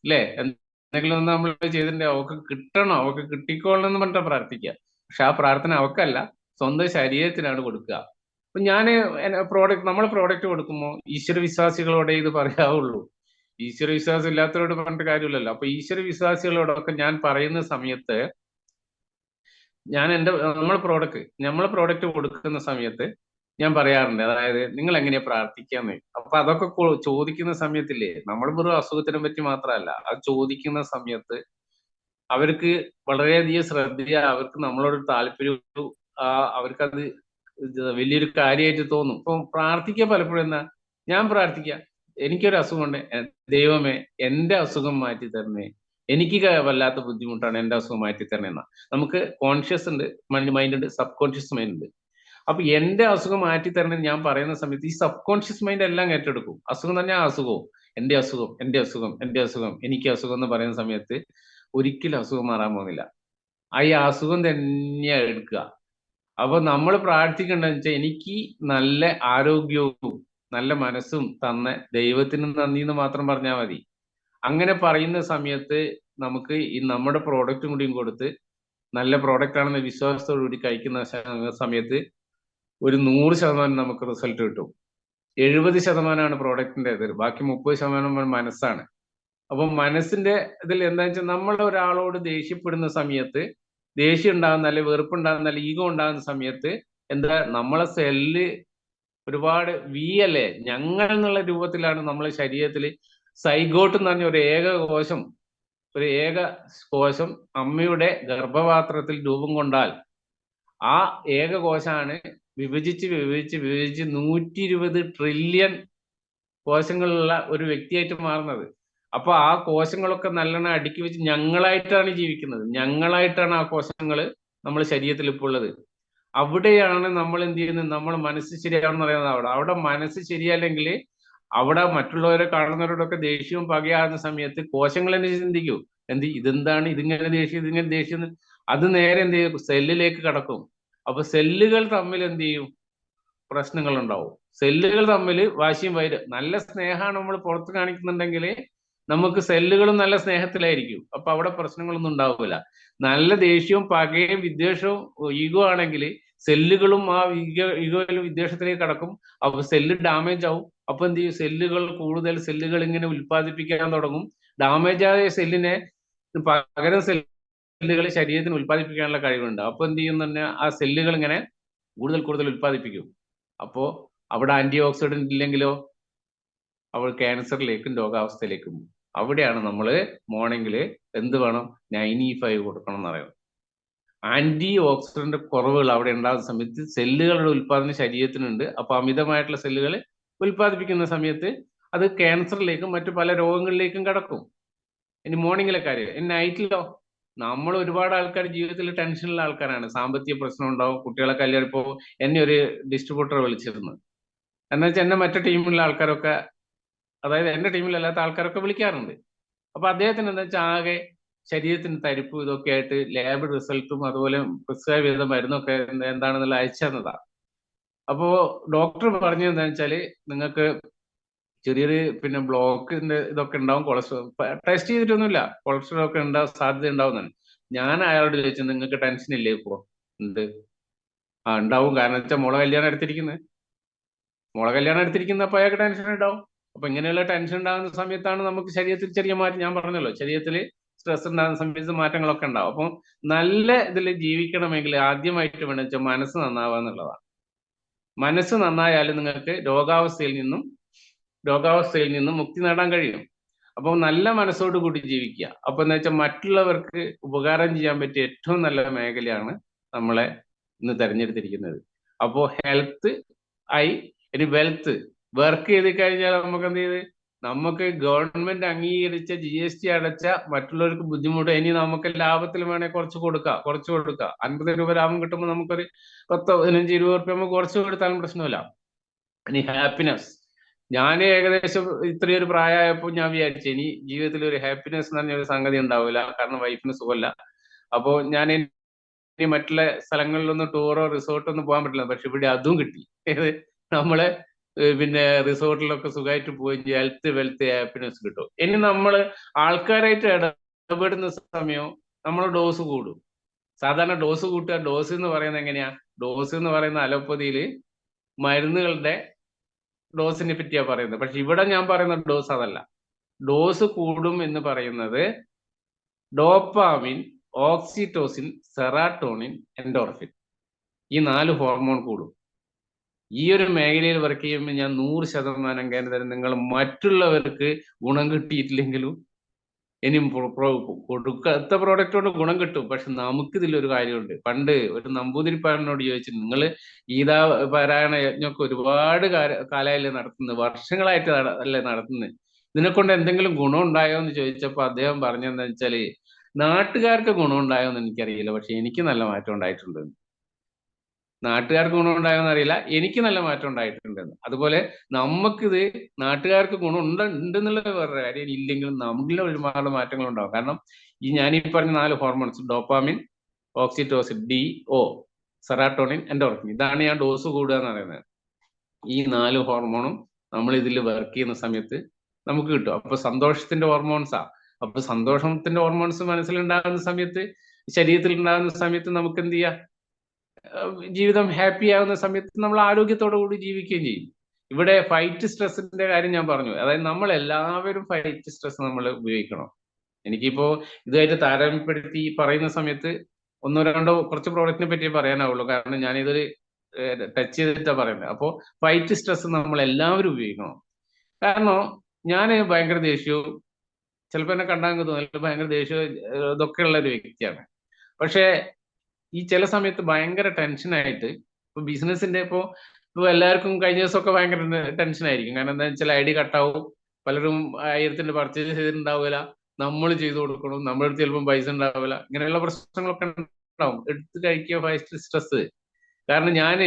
[SPEAKER 1] അല്ലേ? എന്തെങ്കിലും ഒന്ന് നമ്മൾ ചെയ്തിട്ടുണ്ടെങ്കിൽ അവർക്ക് കിട്ടണം, അവർക്ക് കിട്ടിക്കോളണം എന്ന് പറഞ്ഞിട്ടാ പ്രാർത്ഥിക്കുക. പക്ഷെ ആ പ്രാർത്ഥന അവക്കല്ല, സ്വന്തം ശരീരത്തിനാണ് കൊടുക്കുക. അപ്പൊ നമ്മളെ പ്രോഡക്റ്റ് കൊടുക്കുമ്പോൾ ഈശ്വര വിശ്വാസികളോടെ ഇത് പറയാവുള്ളൂ. ഈശ്വര വിശ്വാസം ഇല്ലാത്തവരോട് പറഞ്ഞിട്ട് കാര്യമില്ലല്ലോ. അപ്പൊ ഈശ്വര വിശ്വാസികളോടൊക്കെ ഞാൻ പറയുന്ന സമയത്ത് ഞാൻ നമ്മളെ പ്രോഡക്റ്റ് കൊടുക്കുന്ന സമയത്ത് ഞാൻ പറയാറുണ്ട്, അതായത് നിങ്ങൾ എങ്ങനെയാ പ്രാർത്ഥിക്കാന്ന്. അപ്പൊ അതൊക്കെ ചോദിക്കുന്ന സമയത്തില്ലേ, നമ്മൾ വെറും അസുഖത്തിനെ പറ്റി മാത്രമല്ല, അത് ചോദിക്കുന്ന സമയത്ത് അവർക്ക് വളരെയധികം ശ്രദ്ധ, അവർക്ക് നമ്മളോട് താല്പര്യവും അവർക്കത് വലിയൊരു കാര്യമായിട്ട് തോന്നും. ഇപ്പം പ്രാർത്ഥിക്കുക പലപ്പോഴും എന്താ? ഞാൻ പ്രാർത്ഥിക്കുക, എനിക്കൊരു അസുഖമുണ്ട്, ദൈവമേ എന്റെ അസുഖം മാറ്റി തരണേ, എനിക്ക് വല്ലാത്ത ബുദ്ധിമുട്ടാണ്, എന്റെ അസുഖം മാറ്റി തരണേ എന്നാ. നമുക്ക് കോൺഷ്യസ് ഉണ്ട്, മൈൻഡ് ഉണ്ട്, സബ് കോൺഷ്യസ് മൈൻഡ് ഉണ്ട്. അപ്പൊ എന്റെ അസുഖം മാറ്റി തരണേ ഞാൻ പറയുന്ന സമയത്ത് ഈ സബ് കോൺഷ്യസ് മൈൻഡ് എല്ലാം ഏറ്റെടുക്കും. അസുഖം തന്നെ അസുഖവും, എന്റെ അസുഖം, എന്റെ അസുഖം, എന്റെ അസുഖം, എനിക്ക് അസുഖം എന്ന് പറയുന്ന സമയത്ത് ഒരിക്കലും അസുഖം മാറാൻ പോകുന്നില്ല. ഈ അസുഖം തന്നെയാ എടുക്കുക. അപ്പൊ നമ്മൾ പ്രാർത്ഥിക്കേണ്ടതെന്ന് വെച്ചാൽ എനിക്ക് നല്ല ആരോഗ്യവും നല്ല മനസ്സും തന്ന ദൈവത്തിന് നന്ദി എന്ന് മാത്രം പറഞ്ഞാൽ മതി. അങ്ങനെ പറയുന്ന സമയത്ത് നമുക്ക് ഈ നമ്മുടെ പ്രോഡക്റ്റും കൂടിയും കൊടുത്ത് നല്ല പ്രോഡക്റ്റ് ആണെന്ന് വിശ്വാസത്തോടു കൂടി കഴിക്കുന്ന സമയത്ത് ഒരു 100% നമുക്ക് റിസൾട്ട് കിട്ടും. 70% പ്രോഡക്റ്റിന്റെ ഇത്, ബാക്കി 30% മനസ്സാണ്. അപ്പൊ മനസ്സിന്റെ ഇതിൽ എന്താ വെച്ചാൽ നമ്മൾ ഒരാളോട് ദേഷ്യപ്പെടുന്ന സമയത്ത്, ദേഷ്യം ഉണ്ടാകുന്ന, അല്ലെ വെറുപ്പുണ്ടാകുന്ന, അല്ലെ ഈഗോ ഉണ്ടാകുന്ന സമയത്ത് എന്താ, നമ്മളെ സെല്ല് ഒരുപാട് അല്ലേ, ഞങ്ങൾ എന്നുള്ള രൂപത്തിലാണ് നമ്മളെ ശരീരത്തിൽ സൈഗോട്ട് എന്ന് പറഞ്ഞ ഒരു ഏക കോശം ഒരു ഏക കോശം അമ്മയുടെ ഗർഭപാത്രത്തിൽ രൂപം കൊണ്ടാൽ ആ ഏക കോശമാണ് വിഭജിച്ച് 120 ട്രില്യൺ കോശങ്ങളുള്ള ഒരു വ്യക്തിയായിട്ട് മാറുന്നത്. അപ്പൊ ആ കോശങ്ങളൊക്കെ നല്ലോണം അടുക്കി വെച്ച് ഞങ്ങളായിട്ടാണ് ജീവിക്കുന്നത്. ഞങ്ങളായിട്ടാണ് ആ കോശങ്ങൾ നമ്മുടെ ശരീരത്തിൽ ഇപ്പോൾ ഉള്ളത്. അവിടെയാണ് നമ്മൾ എന്ത് ചെയ്യുന്നത്? നമ്മൾ മനസ്സ് ശരിയാണെന്ന് പറയുന്നത്. അവിടെ മനസ്സ് ശരിയല്ലെങ്കിൽ അവിടെ മറ്റുള്ളവരെ കാണുന്നവരോടൊക്കെ ദേഷ്യവും പകയാകുന്ന സമയത്ത് കോശങ്ങൾ തന്നെ ചിന്തിക്കൂ, ഇതെന്താണ്, ഇതിങ്ങനെ ദേഷ്യം, ഇതിങ്ങനെ ദേഷ്യം. അത് നേരെ എന്ത് ചെയ്യും? സെല്ലിലേക്ക് കടക്കും. അപ്പൊ സെല്ലുകൾ തമ്മിൽ എന്ത് ചെയ്യും? പ്രശ്നങ്ങൾ ഉണ്ടാവും. സെല്ലുകൾ തമ്മിൽ വാശിയും നല്ല സ്നേഹമാണ് നമ്മൾ പുറത്ത് കാണിക്കുന്നുണ്ടെങ്കിൽ നമുക്ക് സെല്ലുകളും നല്ല സ്നേഹത്തിലായിരിക്കും. അപ്പൊ അവിടെ പ്രശ്നങ്ങളൊന്നും ഉണ്ടാവില്ല. നല്ല ദേഷ്യവും പകയും വിദ്വേഷവും ഈഗോ ആണെങ്കിൽ സെല്ലുകളും ആ ഈഗോയിലും വിദ്വേഷത്തിലേക്ക് കടക്കും. അപ്പൊ സെല്ല് ഡാമേജ് ആവും. അപ്പൊ എന്ത് ചെയ്യും? കൂടുതൽ സെല്ലുകൾ ഇങ്ങനെ ഉൽപ്പാദിപ്പിക്കാൻ തുടങ്ങും. ഡാമേജ് ആയ സെല്ലിനെ പകരം സെല്ലുകൾ ശരീരത്തിന് ഉൽപ്പാദിപ്പിക്കാനുള്ള കഴിവുണ്ട്. അപ്പൊ എന്ത് ചെയ്യും തന്നെ? ആ സെല്ലുകൾ ഇങ്ങനെ കൂടുതൽ ഉൽപ്പാദിപ്പിക്കും. അപ്പോ അവിടെ ആന്റി ഓക്സിഡന്റ് ഇല്ലെങ്കിലോ അവൾ ക്യാൻസറിലേക്കും രോഗാവസ്ഥയിലേക്കും. അവിടെയാണ് നമ്മൾ മോർണിംഗിൽ എന്ത് വേണം? 95 കൊടുക്കണം എന്ന് പറയുന്നത്. ആന്റി ഓക്സിഡന്റ് കുറവുകൾ അവിടെ ഉണ്ടാകുന്ന സമയത്ത് സെല്ലുകളുടെ ഉൽപ്പാദനം ശരീരത്തിനുണ്ട്. അപ്പൊ അമിതമായിട്ടുള്ള സെല്ലുകൾ ഉൽപ്പാദിപ്പിക്കുന്ന സമയത്ത് അത് ക്യാൻസറിലേക്കും മറ്റു പല രോഗങ്ങളിലേക്കും കടക്കും. ഇനി മോർണിംഗിലെ കാര്യം. ഇനി നൈറ്റിലോ? നമ്മൾ ഒരുപാട് ആൾക്കാർ ജീവിതത്തിൽ ടെൻഷനുള്ള ആൾക്കാരാണ്. സാമ്പത്തിക പ്രശ്നം ഉണ്ടാവും, കുട്ടികളെ കല്യാണം. ഇപ്പോ എന്നെ ഒരു ഡിസ്ട്രിബ്യൂട്ടർ വിളിച്ചിരുന്നു. എന്ന് വെച്ചാൽ എന്നെ മറ്റു ടീമിലുള്ള ആൾക്കാരൊക്കെ, അതായത് എന്റെ ടീമിലല്ലാത്ത ആൾക്കാരൊക്കെ വിളിക്കാറുണ്ട്. അപ്പൊ അദ്ദേഹത്തിന് എന്താ വെച്ചാൽ ആകെ ശരീരത്തിന് തരിപ്പ് ഇതൊക്കെ ആയിട്ട് ലാബ് റിസൾട്ടും അതുപോലെ പ്രിസ്ക്രൈബ് ചെയ്ത മരുന്നൊക്കെ എന്താണെന്നുള്ള അയച്ചു തന്നതാ. അപ്പോ ഡോക്ടർ പറഞ്ഞത് എന്താണെന്ന് വെച്ചാല് നിങ്ങൾക്ക് ചെറിയൊരു ബ്ലോക്കിന്റെ ഇതൊക്കെ ഉണ്ടാവും, കൊളസ്ട്രോൾ ടെസ്റ്റ് ചെയ്തിട്ടൊന്നുമില്ല, കൊളസ്ട്രോൾ ഒക്കെ ഉണ്ടാവും, സാധ്യത ഉണ്ടാവുന്നതാണ്. ഞാൻ അയാളോട് ചോദിച്ചത് നിങ്ങൾക്ക് ടെൻഷൻ ഇല്ലേ? ഇപ്പോ ഉണ്ട്. ഉണ്ടാവും. കാരണം വെച്ചാൽ മോളെ കല്യാണം എടുത്തിരിക്കുന്ന അപ്പൊ അയാൾക്ക് ടെൻഷൻ ഉണ്ടാവും. അപ്പൊ ഇങ്ങനെയുള്ള ടെൻഷൻ ഉണ്ടാകുന്ന സമയത്താണ് നമുക്ക് ശരീരത്തിൽ ചെറിയ മാറ്റം, ഞാൻ പറഞ്ഞല്ലോ, ശരീരത്തിൽ സ്ട്രെസ് ഉണ്ടാകുന്ന സമയത്ത് മാറ്റങ്ങളൊക്കെ ഉണ്ടാവും. അപ്പം നല്ല ഇതിൽ ജീവിക്കണമെങ്കിൽ ആദ്യമായിട്ട് വേണമെന്ന് വെച്ചാൽ മനസ്സ് നന്നാവുക എന്നുള്ളതാണ്. മനസ്സ് നന്നായാലും നിങ്ങൾക്ക് രോഗാവസ്ഥയിൽ നിന്നും മുക്തി നേടാൻ കഴിയും. അപ്പോൾ നല്ല മനസ്സോട് കൂടി ജീവിക്കുക. അപ്പൊ എന്താ വെച്ചാൽ മറ്റുള്ളവർക്ക് ഉപകാരം ചെയ്യാൻ പറ്റിയ ഏറ്റവും നല്ല മേഖലയാണ് നമ്മളെ ഇന്ന് തെരഞ്ഞെടുത്തിരിക്കുന്നത്. അപ്പോൾ ഹെൽത്ത് ആയി. ഇനി വെൽത്ത് വർക്ക് ചെയ്ത് കഴിഞ്ഞാൽ നമുക്ക് എന്ത് ചെയ്ത്? നമുക്ക് ഗവൺമെന്റ് അംഗീകരിച്ച GST അടച്ച മറ്റുള്ളവർക്ക് ബുദ്ധിമുട്ട്. ഇനി നമുക്ക് ലാഭത്തിൽ വേണേൽ കുറച്ച് കൊടുക്കാം. 50 രൂപ ലാഭം കിട്ടുമ്പോൾ നമുക്കൊരു 10, 15, 20 റുപ്യ നമുക്ക് കുറച്ച് കൊടുത്താലും പ്രശ്നമില്ല. ഇനി ഹാപ്പിനെസ്. ഞാൻ ഏകദേശം ഇത്രയൊരു പ്രായമായപ്പോൾ ഞാൻ വിചാരിച്ചു ഇനി ജീവിതത്തിൽ ഒരു ഹാപ്പിനെസ് എന്ന് പറഞ്ഞ ഒരു സംഗതി ഉണ്ടാവില്ല, കാരണം വൈഫിന് സുഖമല്ല. അപ്പോൾ ഞാൻ ഇനി മറ്റുള്ള സ്ഥലങ്ങളിലൊന്നും ടൂറോ റിസോർട്ടോ ഒന്നും പോകാൻ പറ്റില്ല. പക്ഷെ ഇവിടെ അതും കിട്ടി. നമ്മളെ റിസോർട്ടിലൊക്കെ സുഖമായിട്ട് പോയി ഹെൽത്ത്, വെൽത്ത്, ഹാപ്പിനെസ് കിട്ടും. ഇനി നമ്മൾ ആൾക്കാരായിട്ട് ഇടപെടുന്ന സമയം നമ്മൾ ഡോസ് കൂടും. സാധാരണ ഡോസ് കൂട്ടുക. ഡോസ് എന്ന് പറയുന്നത് എങ്ങനെയാ? ഡോസ് എന്ന് പറയുന്ന അലോപ്പതിയിൽ മരുന്നുകളുടെ ഡോസിനെ പറ്റിയാ പറയുന്നത്. പക്ഷെ ഇവിടെ ഞാൻ പറയുന്ന ഡോസ് അതല്ല. ഡോസ് കൂടും എന്ന് പറയുന്നത് ഡോപ്പാമിൻ, ഓക്സിറ്റോസിൻ, സെറാട്ടോണിൻ, എൻഡോർഫിൻ, ഈ 4 ഹോർമോൺ കൂടും. ഈ ഒരു മേഖലയിൽ വർക്ക് ചെയ്യുമ്പോൾ ഞാൻ 100% കേന്ദ്രം നിങ്ങൾ മറ്റുള്ളവർക്ക് ഗുണം കിട്ടിയിട്ടില്ലെങ്കിലും ഇനിയും കൊടുക്കാത്ത പ്രോഡക്റ്റ് കൊണ്ട് ഗുണം കിട്ടും. പക്ഷെ നമുക്കിതിലൊരു കാര്യമുണ്ട്. പണ്ട് ഒരു നമ്പൂതിരിപ്പാരനോട് ചോദിച്ചു, നിങ്ങൾ ഗീതാ പാരായണ യജ്ഞമൊക്കെ ഒരുപാട് കാലമായില്ലേ നടത്തുന്നത്, വർഷങ്ങളായിട്ട് അല്ലേ നടത്തുന്നത്, ഇതിനെക്കൊണ്ട് എന്തെങ്കിലും ഗുണം ഉണ്ടായോ എന്ന് ചോദിച്ചപ്പോൾ അദ്ദേഹം പറഞ്ഞെന്താ വെച്ചാല്, നാട്ടുകാർക്ക് ഗുണം ഉണ്ടായോ എന്ന് എനിക്കറിയില്ല, പക്ഷെ എനിക്ക് നല്ല മാറ്റം ഉണ്ടായിട്ടുണ്ട്. നാട്ടുകാർക്ക് ഗുണം ഉണ്ടായോന്ന് അറിയില്ല, എനിക്ക് നല്ല മാറ്റം ഉണ്ടായിട്ടുണ്ടെന്ന്. അതുപോലെ നമുക്കിത് നാട്ടുകാർക്ക് ഗുണം ഉണ്ടെന്നുള്ള വേറെ കാര്യം, ഇല്ലെങ്കിലും നമ്മളിൽ ഒരുപാട് മാറ്റങ്ങൾ ഉണ്ടാവും. കാരണം ഞാനീ പറഞ്ഞ 4 hormones, dopamine, oxytocin, DO, serotonin, endorphin, ഇതാണ് ഞാൻ ഡോസ് കൂടുക എന്ന് പറയുന്നത്. ഈ 4 ഹോർമോണും നമ്മൾ ഇതിൽ വർക്ക് ചെയ്യുന്ന സമയത്ത് നമുക്ക് കിട്ടും. അപ്പൊ സന്തോഷത്തിന്റെ ഹോർമോൺസാ. അപ്പൊ സന്തോഷത്തിന്റെ ഹോർമോൺസ് മനസ്സിലുണ്ടാകുന്ന സമയത്ത്, ശരീരത്തിൽ ഉണ്ടാകുന്ന സമയത്ത് നമുക്ക് എന്ത് ചെയ്യാം? ജീവിതം ഹാപ്പി ആവുന്ന സമയത്ത് നമ്മൾ ആരോഗ്യത്തോടു കൂടി ജീവിക്കുകയും ചെയ്യും. ഇവിടെ ഫൈറ്റ് സ്ട്രെസ്സിന്റെ കാര്യം ഞാൻ പറഞ്ഞു. അതായത് നമ്മൾ എല്ലാവരും ഫൈറ്റ് സ്ട്രെസ് നമ്മൾ ഉപയോഗിക്കണം. എനിക്കിപ്പോ ഇതുമായിട്ട് താരതമ്യപ്പെടുത്തി പറയുന്ന സമയത്ത് ഒന്നോ രണ്ടോ കുറച്ച് പ്രോഡക്റ്റിനെ പറ്റി പറയാനാവുള്ളൂ, കാരണം ഞാനിതൊരു ടച്ച് ചെയ്തിട്ടാ പറയുന്നത്. അപ്പോൾ ഫൈറ്റ് സ്ട്രെസ് നമ്മൾ എല്ലാവരും ഉപയോഗിക്കണം. കാരണം ഞാൻ ഭയങ്കര ദേഷ്യവും ചിലപ്പോൾ എന്നെ കണ്ടാൽ തോന്നില്ല ഭയങ്കര ദേഷ്യം ഇതൊക്കെ ഉള്ള ഒരു വ്യക്തിയാണ്. പക്ഷേ ഈ ചില സമയത്ത് ഭയങ്കര ടെൻഷനായിട്ട് ഇപ്പൊ ബിസിനസിന്റെ ഇപ്പൊ എല്ലാവർക്കും കഴിഞ്ഞ ദിവസമൊക്കെ ഭയങ്കര ടെൻഷൻ ആയിരിക്കും. കാരണം എന്താ വെച്ചാൽ ഐ ഡി കട്ടാവും, പലരും 1000ന്റെ പർച്ചേസ് ചെയ്തിട്ടുണ്ടാവില്ല, നമ്മൾ ചെയ്തു കൊടുക്കണം, നമ്മുടെ അടുത്ത് ചിലപ്പോൾ പൈസ ഉണ്ടാവില്ല, ഇങ്ങനെയുള്ള പ്രശ്നങ്ങളൊക്കെ ഉണ്ടാവും. എടുത്ത് കഴിക്കുക ഫസ്റ്റ് സ്ട്രെസ്. കാരണം ഞാൻ